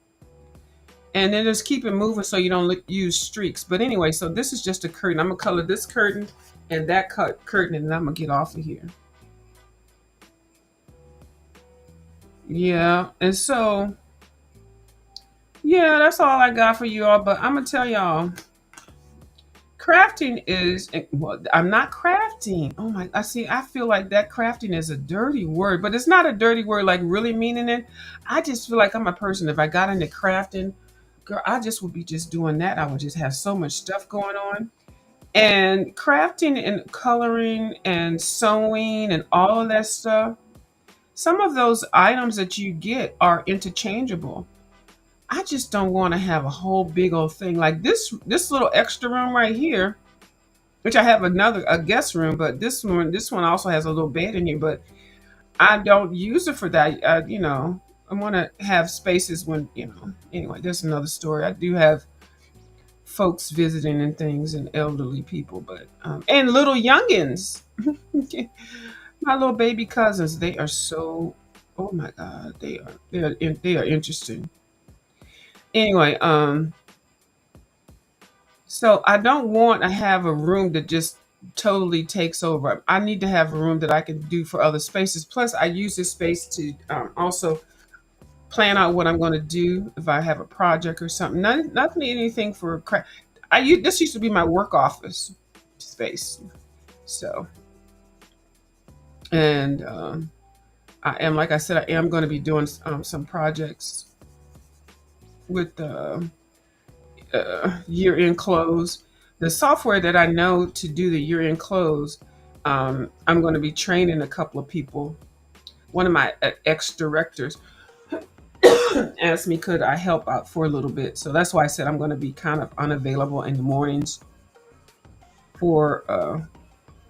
And then just keep it moving so you don't use streaks. But anyway, so this is just a curtain. I'm gonna color this curtain and that curtain, and then I'm gonna get off of here. Yeah, and so yeah, that's all I got for you all. But I'm gonna tell y'all, crafting is well, I'm not crafting. Oh my, I see. I feel like that crafting is a dirty word, but it's not a dirty word like really meaning it. I just feel like I'm a person. If I got into crafting, girl, I just would be just doing that. I would just have so much stuff going on. And crafting and coloring and sewing and all of that stuff, some of those items that you get are interchangeable. I just don't want to have a whole big old thing like this little extra room right here, which I have a guest room, but this one also has a little bed in here, but I don't use it for that. I want to have spaces when, anyway, there's another story. I do have folks visiting and things and elderly people, but and little youngins. My little baby cousins, they are so, oh my god, they are interesting. Anyway, so I don't want to have a room that just totally takes over. I need to have a room that I can do for other spaces. Plus, I use this space to also plan out what I'm going to do if I have a project or something. Nothing, anything for craft. This used to be my work office space. So, and I am, like I said, I am going to be doing some projects with the year end close. The software that I know to do the year end close, I'm going to be training a couple of people. One of my ex directors asked me, could I help out for a little bit? So that's why I said I'm going to be kind of unavailable in the mornings for a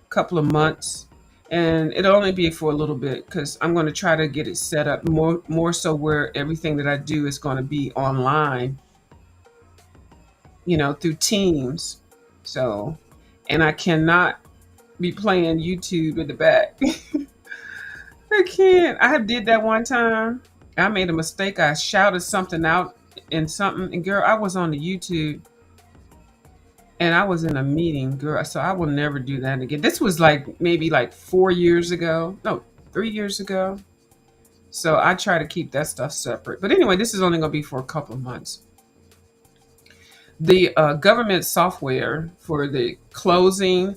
couple of months. And it'll only be for a little bit because I'm going to try to get it set up more so where everything that I do is going to be online, through Teams. So, and I cannot be playing YouTube in the back. I can't. I have did that one time. I made a mistake. I shouted something out in something, and girl, I was on the YouTube and I was in a meeting, girl. So I will never do that again. This was like maybe like 4 years ago. No, 3 years ago. So I try to keep that stuff separate. But anyway, this is only gonna be for a couple of months. the government software for the closing.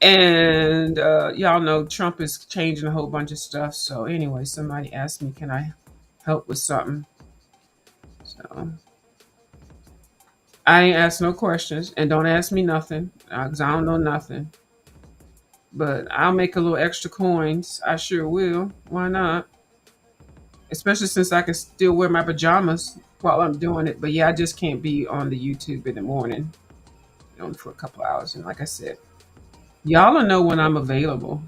And y'all know Trump is changing a whole bunch of stuff. So anyway, somebody asked me, can I help with something? So I ain't ask no questions, and don't ask me nothing because I don't know nothing. But I'll make a little extra coins. I sure will. Why not? Especially since I can still wear my pajamas while I'm doing it. But yeah, I just can't be on the YouTube in the morning, for a couple hours. And like I said, y'all will know when I'm available.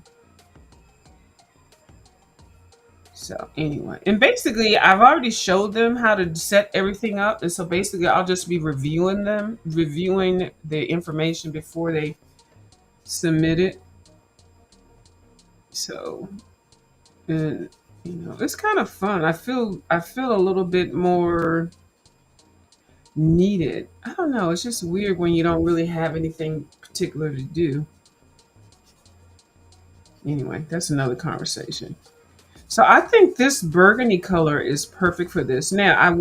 So anyway, and basically, I've already showed them how to set everything up, and so basically, I'll just be reviewing the information before they submit it. So, and it's kind of fun. I feel a little bit more needed. I don't know. It's just weird when you don't really have anything particular to do. Anyway, that's another conversation. So I think this burgundy color is perfect for this. Now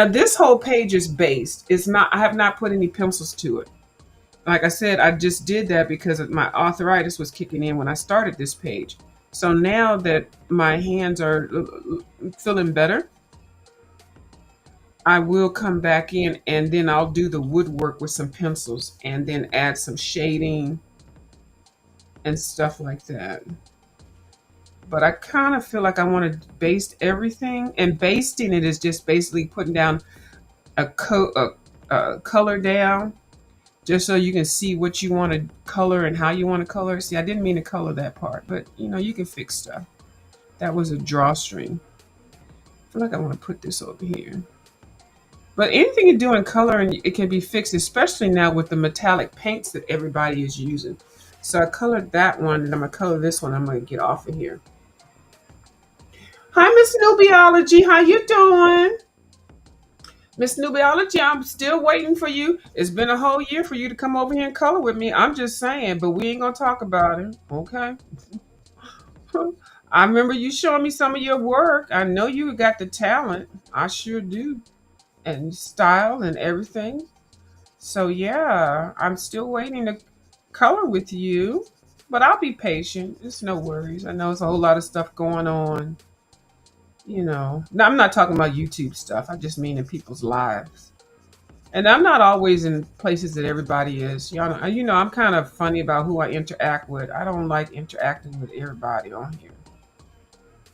this whole page is based. It's not, I have not put any pencils to it. Like I said, I just did that because my arthritis was kicking in when I started this page. So now that my hands are feeling better, I will come back in and then I'll do the woodwork with some pencils and then add some shading and stuff like that. But I kind of feel like I want to baste everything, and basting it is just basically putting down a color down, just so you can see what you want to color and how you want to color. See, I didn't mean to color that part, but you can fix stuff. That was a drawstring. I feel like I want to put this over here. But anything you do in coloring, it can be fixed, especially now with the metallic paints that everybody is using. So I colored that one, and I'm gonna color this one. I'm gonna get off of here. Hi, Miss Nubiology. How you doing? Miss Nubiology, I'm still waiting for you. It's been a whole year for you to come over here and color with me. I'm just saying, but we ain't gonna talk about it. Okay. I remember you showing me some of your work. I know you got the talent. I sure do. And style and everything. So yeah, I'm still waiting to color with you. But I'll be patient. It's no worries. I know it's a whole lot of stuff going on. Now, I'm not talking about YouTube stuff. I just mean in people's lives. And I'm not always in places that everybody is. Y'all know, I'm kind of funny about who I interact with. I don't like interacting with everybody on here.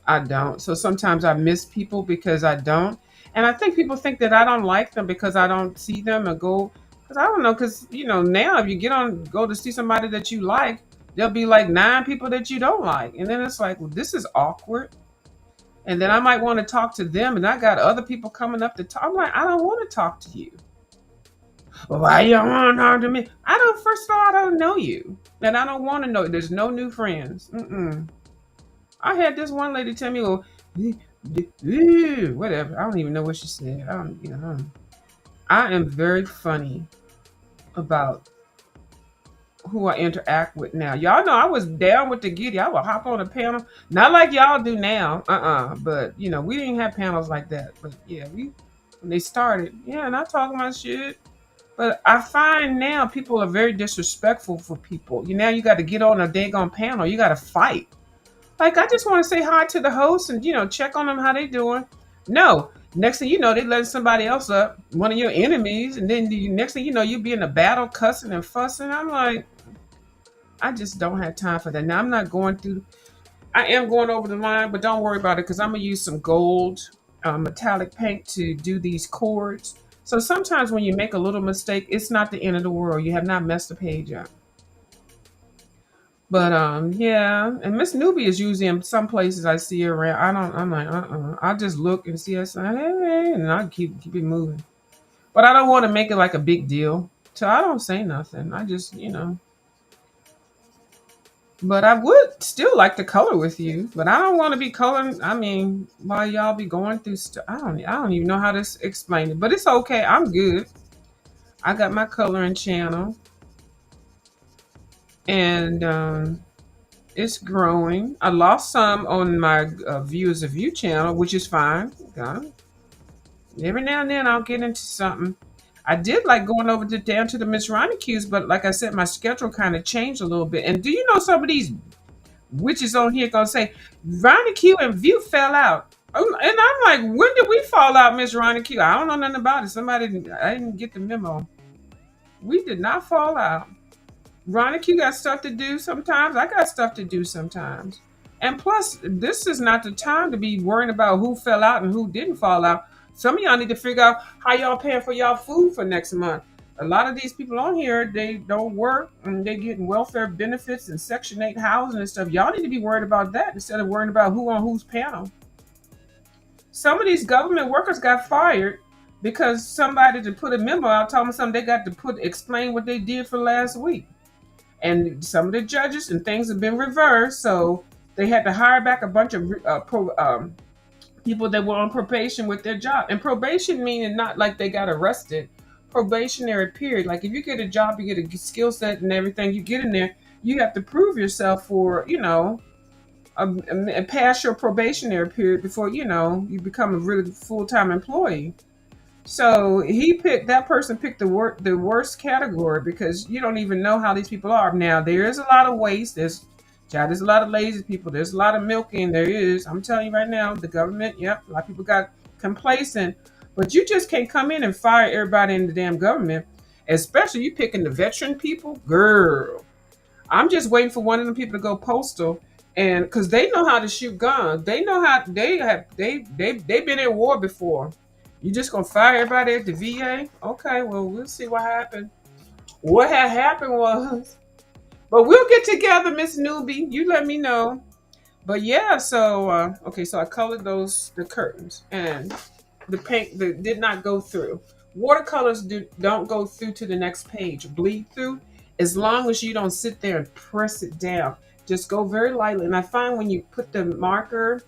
I don't. So sometimes I miss people because I don't. And I think people think that I don't like them because I don't see them or go. Because I don't know. Because, now if you go to see somebody that you like, there'll be like 9 people that you don't like. And then it's like, well, this is awkward. And then I might want to talk to them, and I got other people coming up to talk. I'm like, I don't want to talk to you. Well, why you don't want to talk to me? I don't. First of all, I don't know you, and I don't want to know you. There's no new friends. Mm-mm. I had this one lady tell me, "Well, whatever." I don't even know what she said. I don't. I am very funny about who I interact with now. Y'all know I was down with the giddy. I would hop on a panel, not like y'all do now. But we didn't have panels like that. But yeah, when they started, yeah, and I talk my shit. But I find now people are very disrespectful for people. Now you got to get on a daggone panel. You got to fight. Like I just want to say hi to the host and check on them how they doing. No, next thing you know, they letting somebody else up, one of your enemies, and then the next thing you know, you be in a battle, cussing and fussing. I'm like, I just don't have time for that. Now I'm not going through. I am going over the line, but don't worry about it because I'm gonna use some gold metallic paint to do these chords. So sometimes when you make a little mistake, it's not the end of the world. You have not messed the page up. But yeah, and Miss Newbie is usually in some places I see her around. I don't. I'm like, I just look and see her say, hey, and I keep it moving. But I don't want to make it like a big deal, so I don't say nothing. I just. But I would still like to color with you. But I don't want to be coloring. I mean, while y'all be going through stuff, I don't even know how to explain it. But it's okay. I'm good. I got my coloring channel, and it's growing. I lost some on my viewers of view channel, which is fine. Every now and then I'll get into something. I did like going over to down to the Miss Q's, but like I said, my schedule kind of changed a little bit. And do you know some of these witches on here gonna say Q and View fell out? And I'm like, when did we fall out, Miss Q? I don't know nothing about it. I didn't get the memo. We did not fall out. Q got stuff to do sometimes. I got stuff to do sometimes. And plus, this is not the time to be worrying about who fell out and who didn't fall out. Some of y'all need to figure out how y'all paying for y'all food for next month. A lot of these people on here, they don't work and they getting welfare benefits and Section 8 housing and stuff. Y'all need to be worried about that instead of worrying about who on whose panel. Some of these government workers got fired because somebody to put a memo out told them something they got to explain what they did for last week. And some of the judges and things have been reversed, so they had to hire back a bunch of people that were on probation with their job. And probation meaning not like they got arrested. Probationary period. Like if you get a job, you get a skill set and everything, you get in there, you have to prove yourself for, pass your probationary period before, you become a really full-time employee. So that person picked the worst category because you don't even know how these people are. Now there is a lot of waste. There's a lot of lazy people. There's a lot of milking. There is. I'm telling you right now, the government, yep, a lot of people got complacent. But you just can't come in and fire everybody in the damn government. Especially you picking the veteran people. Girl. I'm just waiting for one of them people to go postal. And because they know how to shoot guns. They know how they've been in war before. You just gonna fire everybody at the VA? Okay, well, we'll see what happened. What had happened was, but we'll get together, Miss Newbie. You let me know. But yeah, so okay, so I colored the curtains, and the paint did not go through. Watercolors don't go through to the next page, bleed through, as long as you don't sit there and press it down. Just go very lightly. And I find when you put the marker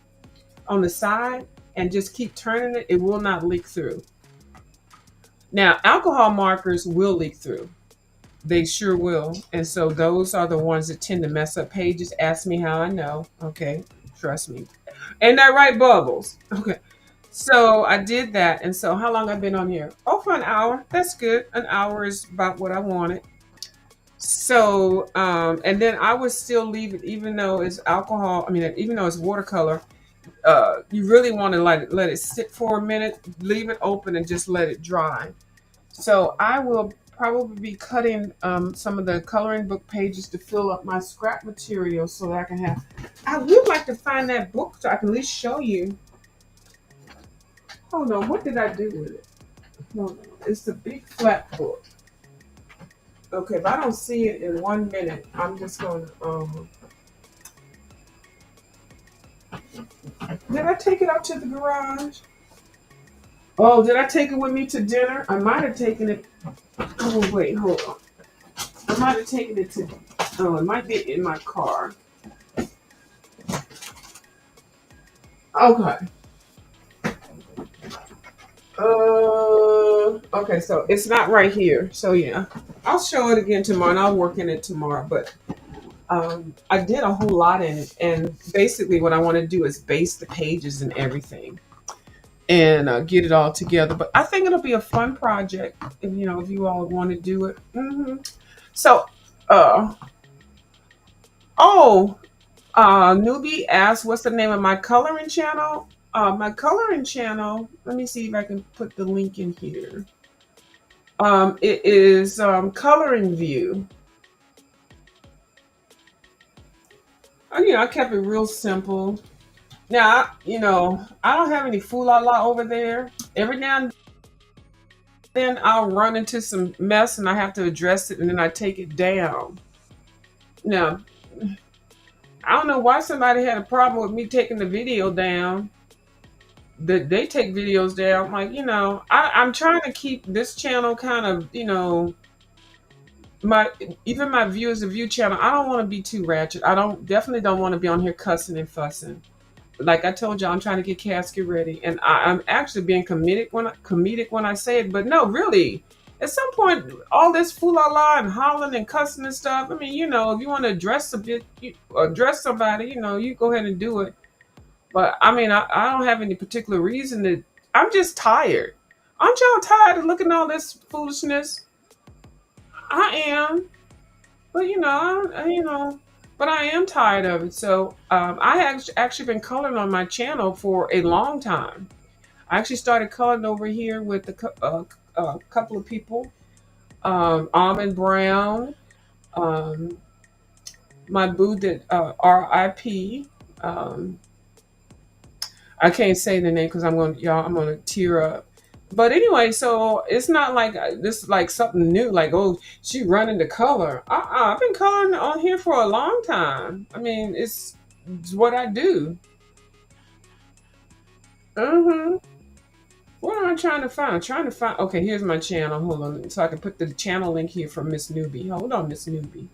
on the side and just keep turning it, it will not leak through. Now, alcohol markers will leak through. They sure will. And so those are the ones that tend to mess up pages. Ask me how I know. Okay, trust me. Ain't that right, Bubbles? Okay. So I did that. And so how long I've been on here? Oh, for an hour. That's good. An hour is about what I wanted. So, and then I would still leave it, even though it's alcohol. I mean, even though it's watercolor, you really want to let it sit for a minute, leave it open, and just let it dry. So I will probably be cutting some of the coloring book pages to fill up my scrap material so that I can have. I would like to find that book so I can at least show you. Hold on, what did I do with it? Hold on, it's a big flat book. Okay, if I don't see it in 1 minute, I'm just going to. Did I take it out to the garage? Oh, did I take it with me to dinner? I might have taken it. Oh, wait, hold on. I might have taken it to. Oh, it might be in my car. Okay. Okay, so it's not right here. So yeah, I'll show it again tomorrow, and I'll work in it tomorrow. But I did a whole lot in it, and basically what I want to do is base the pages and everything, and get it all together. But I think it'll be a fun project if you all want to do it. So, uh, oh, newbie asked, "What's the name of my coloring channel?" My coloring channel. Let me see if I can put the link in here. It is Coloring View. I kept it real simple. Now, I don't have any fool la la over there. Every now and then I'll run into some mess and I have to address it and then I take it down. Now, I don't know why somebody had a problem with me taking the video down. They take videos down. Like, I'm trying to keep this channel kind of, my view as a view channel. I don't want to be too ratchet. Definitely don't want to be on here cussing and fussing. Like I told you, I'm trying to get casket ready, and I'm actually being comedic when I say it. But no, really, at some point, all this fool la la and hollering and cussing and stuff. I mean, if you want to address address somebody, you go ahead and do it. But I mean, I don't have any particular reason to. I'm just tired. Aren't y'all tired of looking at all this foolishness? I am, but but I am tired of it. So I have actually been coloring on my channel for a long time. I actually started coloring over here with a couple of people, Almond Brown, um, my boo that RIP. Um, I can't say the name because I'm gonna tear up. But anyway, so it's not like this like something new. Like, oh, she running the color. I've been coloring on here for a long time. I mean, it's what I do. Mm-hmm. What am I trying to find? I'm trying to find. Okay, here's my channel. Hold on, so I can put the channel link here for Miss Newbie. Hold on, Miss Newbie.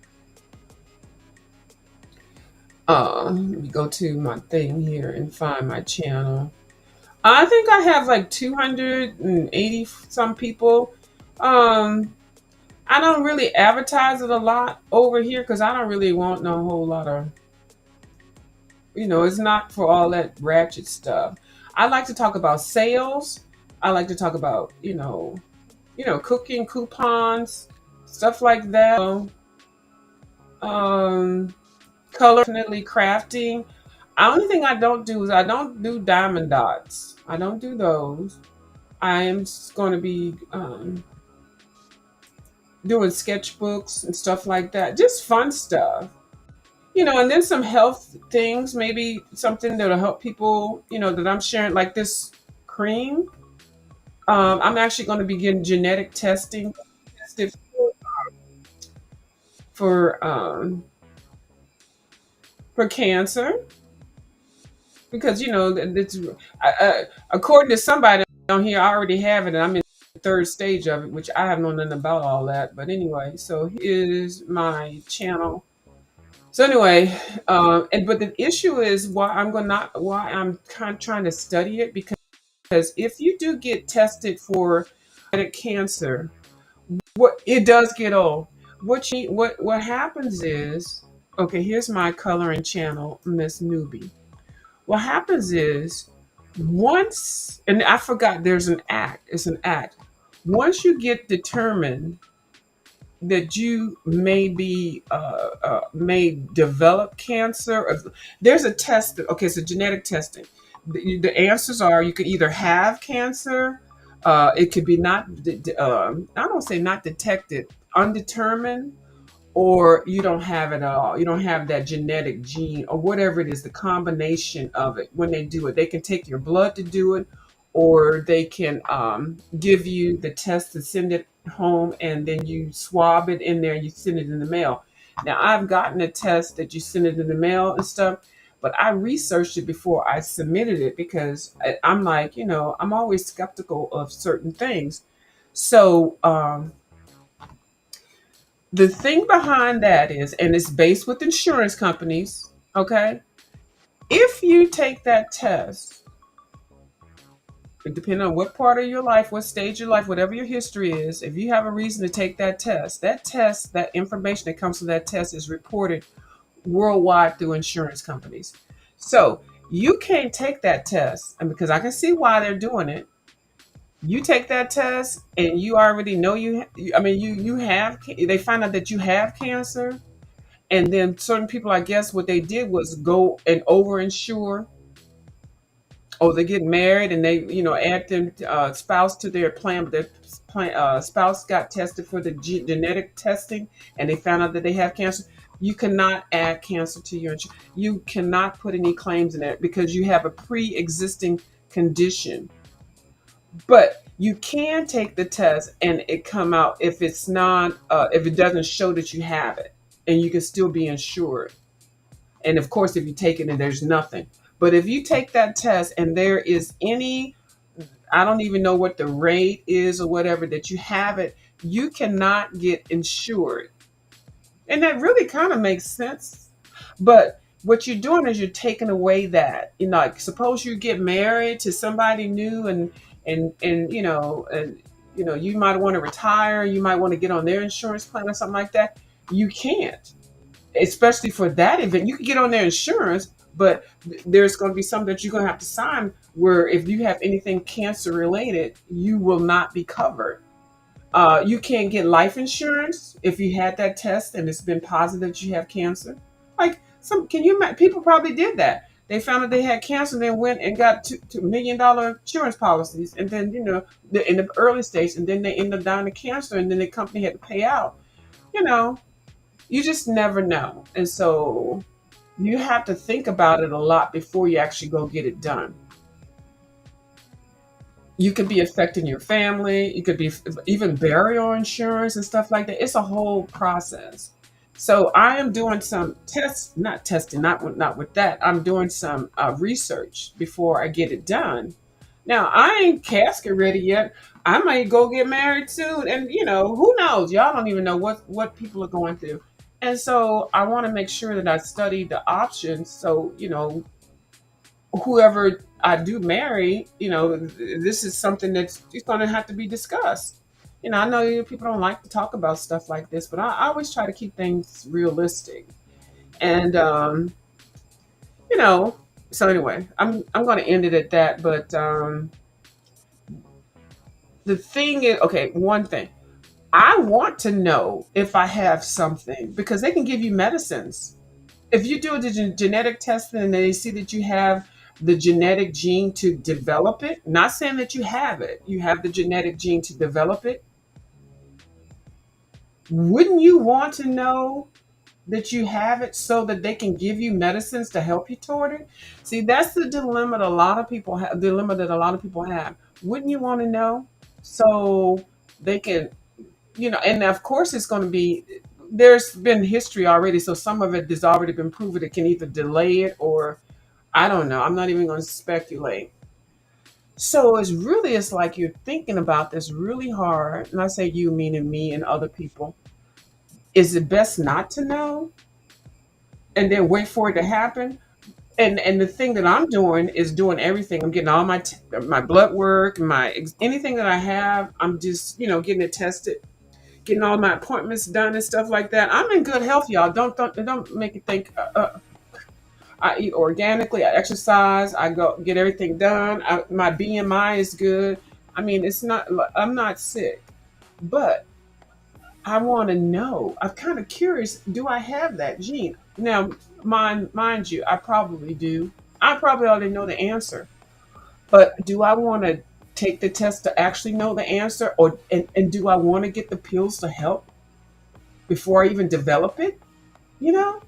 Let me go to my thing here and find my channel. I think I have like 280 some people. Um, I don't really advertise it a lot over here because I don't really want no whole lot of, it's not for all that ratchet stuff. I like to talk about sales. I like to talk about, cooking coupons, stuff like that. Um, color, definitely crafting. Only thing I don't do is I don't do diamond dots. I don't do those. I am going to be doing sketchbooks and stuff like that. Just fun stuff. And then some health things, maybe something that'll help people, that I'm sharing, like this cream. I'm actually going to be getting genetic testing tested for for cancer because it's according to somebody on here, I already have it, and I'm in the third stage of it, which I have known nothing about all that. But anyway, so here's my channel. So anyway, and but the issue is why I'm kind of trying to study it because if you do get tested for genetic cancer, what it does get old. What happens is, okay, here's my coloring channel, Miss Newbie. What happens is once, and I forgot, there's an act. It's an act. Once you get determined that you may develop cancer. There's a test. Okay, so genetic testing. The answers are you could either have cancer. It could be not. I don't say not detected, undetermined, or you don't have it at all. You don't have that genetic gene or whatever it is, the combination of it. When they do it, they can take your blood to do it, or they can give you the test to send it home, and then you swab it in there and you send it in the mail. Now, I've gotten a test that you send it in the mail and stuff, but I researched it before I submitted it because I'm like, I'm always skeptical of certain things. So, the thing behind that is, and it's based with insurance companies, okay? If you take that test, depending on what part of your life, what stage of your life, whatever your history is, if you have a reason to take that test, that information that comes from that test is reported worldwide through insurance companies. So you can't take that test, and because I can see why they're doing it, you take that test and you already know you have, they find out that you have cancer. And then certain people, I guess, what they did was go and overinsure, or they get married and they, add their spouse to their plan, but their spouse got tested for the genetic testing, and they found out that they have cancer. You cannot add cancer to your insurance. You cannot put any claims in it because you have a pre-existing condition. But you can take the test and it come out if it's not if it doesn't show that you have it, and you can still be insured. And of course, if you take it and there's nothing. But if you take that test and there is any, I don't even know what the rate is or whatever, that you have it, you cannot get insured. And that really kind of makes sense. But what you're doing is you're taking away that, like suppose you get married to somebody new, and you might want to retire, you might want to get on their insurance plan or something like that. You can't, especially for that event. You can get on their insurance, but there's going to be some that you're going to have to sign where if you have anything cancer related, you will not be covered. You can't get life insurance if you had that test and it's been positive that you have cancer. Like some, can you imagine? People probably did that. They found that they had cancer, and then went and got $2 million insurance policies, and then in the early stage, and then they end up dying of cancer, and then the company had to pay out. You know, you just never know, and so you have to think about it a lot before you actually go get it done. You could be affecting your family. You could be even burial insurance and stuff like that. It's a whole process. So I am doing some tests, not testing, not with that. I'm doing some research before I get it done. Now I ain't casket ready yet. I might go get married soon, and who knows? Y'all don't even know what people are going through, and so I want to make sure that I study the options. So whoever I do marry, this is something that's going to have to be discussed. I know people don't like to talk about stuff like this, but I always try to keep things realistic. And you know, so anyway, I'm going to end it at that. But the thing is, okay, one thing I want to know if I have something because they can give you medicines if you do the genetic testing and they see that you have the genetic gene to develop it, not saying that you have the genetic gene to develop it, wouldn't you want to know that you have it so that they can give you medicines to help you toward it? See, that's the dilemma that a lot of people have, Wouldn't you want to know so they can, and of course it's going to be, there's been history already, so some of it has already been proven. It can either delay it or I don't know. I'm not even going to speculate. So it's like you're thinking about this really hard. And I say you, meaning me and other people. Is it best not to know and then wait for it to happen? And the thing that I'm doing is doing everything. I'm getting all my blood work, anything that I have. I'm just getting it tested, getting all my appointments done and stuff like that. I'm in good health, y'all. Don't make you think. I eat organically. I exercise. I go get everything done. My BMI is good. I mean, it's not. I'm not sick, but I want to know. I'm kind of curious. Do I have that gene? Now, mind you, I probably do. I probably already know the answer, but do I want to take the test to actually know the answer, and do I want to get the pills to help before I even develop it? You know,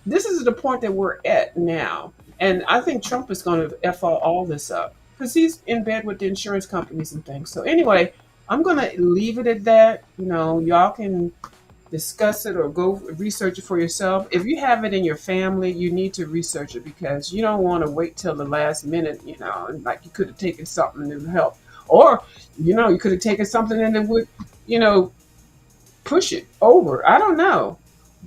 this is the point that we're at now. And I think Trump is going to F all this up because he's in bed with the insurance companies and things. So, anyway, I'm going to leave it at that. Y'all can discuss it or go research it for yourself. If you have it in your family, you need to research it because you don't want to wait till the last minute, and like you could have taken something to help. Or, you could have taken something and it would, you know, push it over. I don't know.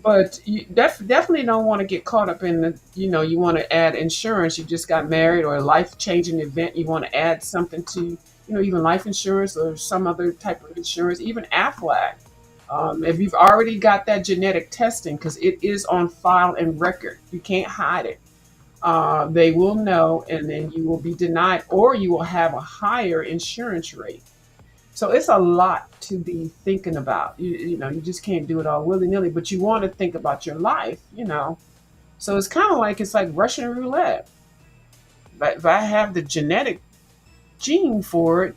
But you definitely don't want to get caught up in you want to add insurance. You just got married or a life changing event. You want to add something to, even life insurance or some other type of insurance, even Aflac. If you've already got that genetic testing, because it is on file and record, you can't hide it. They will know, and then you will be denied, or you will have a higher insurance rate. So it's a lot to be thinking about. You just can't do it all willy nilly, but you want to think about your life. So it's like Russian roulette. But if I have the genetic gene for it,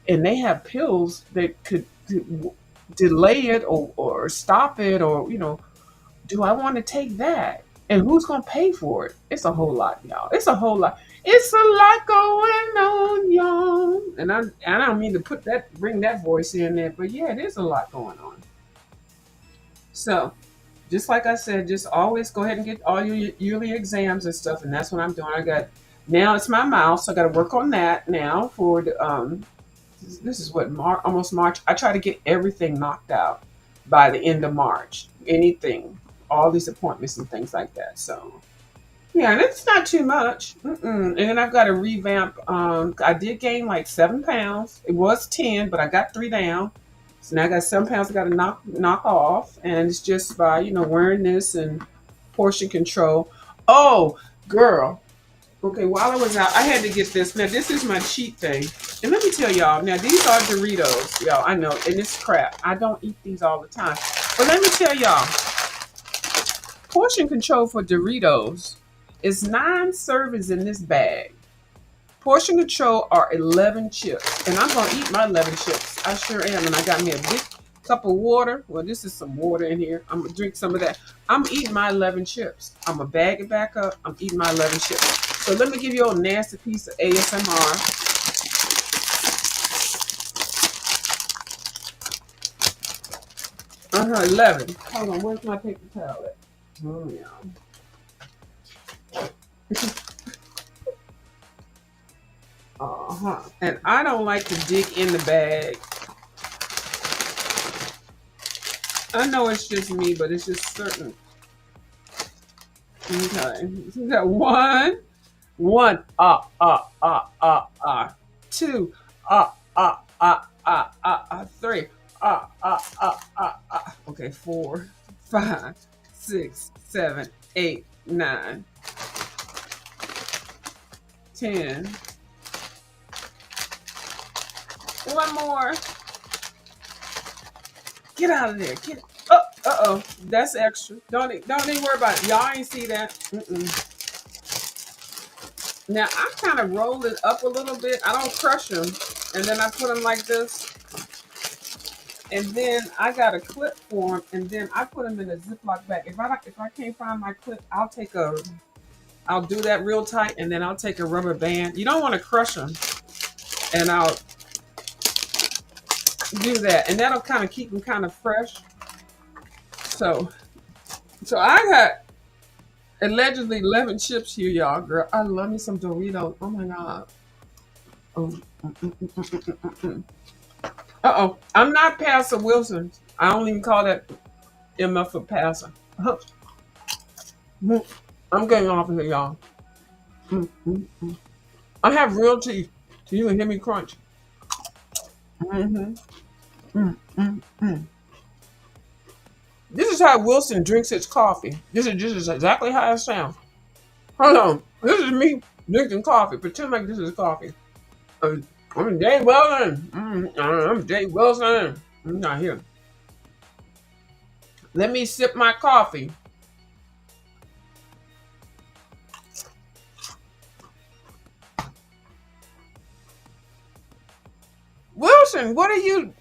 and they have pills that could delay it or stop it, or do I want to take that? And who's gonna pay for it? It's a whole lot, y'all. It's a whole lot. It's a lot going on, y'all. And I don't mean to bring that voice in there, but yeah, it is a lot going on. So, just like I said, just always go ahead and get all your yearly exams and stuff, and that's what I'm doing. I got now it's my mouth, so I got to work on that now for the this is what almost March. I try to get everything knocked out by the end of March. Anything, all these appointments and things like that. So yeah, and it's not too much. And then I've got to revamp. I did gain like 7 pounds. It was 10, but I got 3 down. So now I got 7 pounds I got to knock off, and it's just by wearing this and portion control. Oh. Girl. Okay, while I was out, I had to get this. Now, this is my cheat thing. And let me tell y'all, now these are Doritos. Y'all, I know, and it's crap. I don't eat these all the time. But let me tell y'all, portion control for Doritos is 9 servings in this bag. Portion control are 11 chips. And I'm going to eat my 11 chips. I sure am. And I got me a big cup of water. Well, this is some water in here. I'm going to drink some of that. I'm eating my 11 chips. I'm going to bag it back up. I'm eating my 11 chips. So let me give you a nasty piece of ASMR. 11. Hold on, where's my paper towel at? Oh, yeah. And I don't like to dig in the bag. I know it's just me, but it's just certain. Okay. We got one. One. Two. Three. Okay, 4, 5, 6, 7, 8, 9, 10. One more. Get out of there. Get. Oh. That's extra. Don't even worry about it. Y'all ain't see that. Now I kind of roll it up a little bit. I don't crush them, and then I put them like this. And then I got a clip for them, and then I put them in a Ziploc bag. If I can't find my clip, I'll do that real tight, and then I'll take a rubber band. You don't want to crush them, and I'll do that, and that'll kind of keep them kind of fresh. So I got allegedly 11 chips here, y'all. Girl, I love me some Doritos. Oh my god. Oh. I'm not Pastor Wilson. I don't even call that MF for Pastor. I'm getting off of here, y'all. I have real teeth, so you can hear me crunch. This is how Wilson drinks his coffee. This is exactly how it sounds. Hold on. This is me drinking coffee. Pretend like this is coffee. I'm Jay Wilson. I'm Jay Wilson. I'm not here. Let me sip my coffee. Wilson, what are you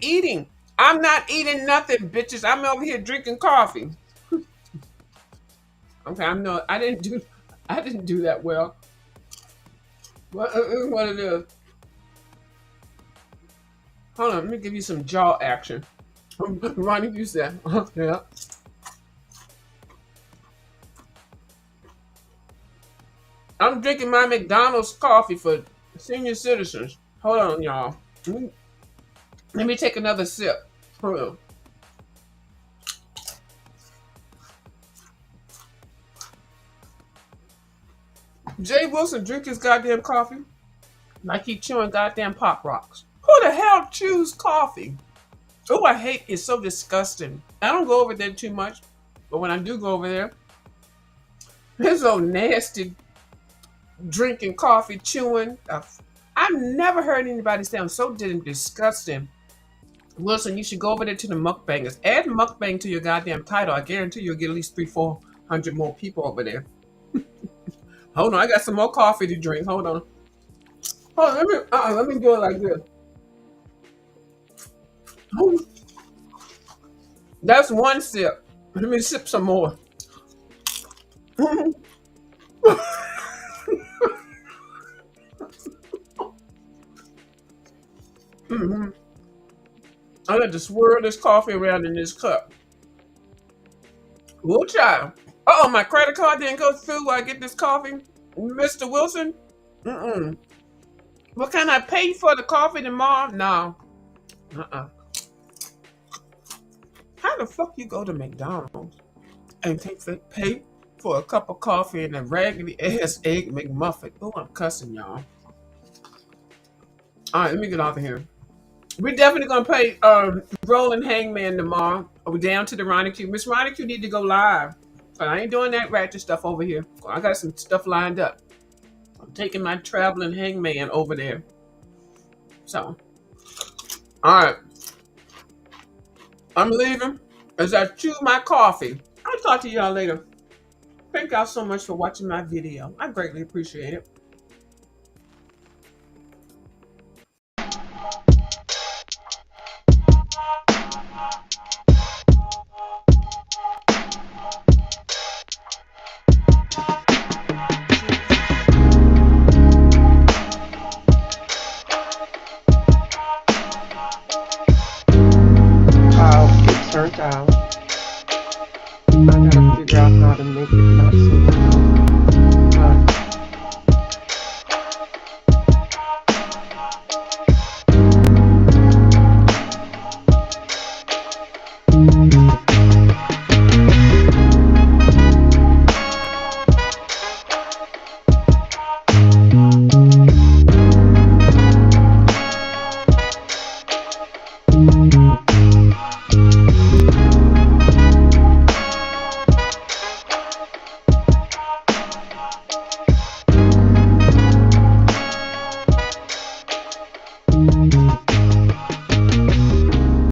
eating? I'm not eating nothing, bitches. I'm over here drinking coffee. Okay, I didn't do that well. What it is? Hold on, let me give you some jaw action. Ronnie, you said, yeah. I'm drinking my McDonald's coffee for senior citizens. Hold on, y'all. Let me take another sip. Hold on. Jay Wilson drink his goddamn coffee like he chewing goddamn Pop Rocks. Who the hell chews coffee? Oh, I hate it's so disgusting. I don't go over there too much, but when I do go over there, it's so nasty drinking coffee, chewing. I've never heard anybody sound so damn disgusting. Wilson, you should go over there to the mukbangers. Add mukbang to your goddamn title. I guarantee you'll get at least 300-400 more people over there. Hold on, I got some more coffee to drink. Hold on. Hold on, let me do it like this. That's one sip. Let me sip some more. I got to swirl this coffee around in this cup. Woo child. Oh, my credit card didn't go through while I get this coffee, Mr. Wilson. What can I pay for the coffee tomorrow? No. How the fuck you go to McDonald's and pay for a cup of coffee and a raggedy ass egg McMuffin? Oh, I'm cussing, y'all. All right, let me get off of here. We're definitely gonna play Rolling Hangman tomorrow. We're down to the Ronnie Q. Miss Ronnie Q need to go live. But I ain't doing that ratchet stuff over here. I got some stuff lined up. I'm taking my traveling hangman over there. So, all right, I'm leaving as I chew my coffee. I'll talk to y'all later. Thank y'all so much for watching my video. I greatly appreciate it.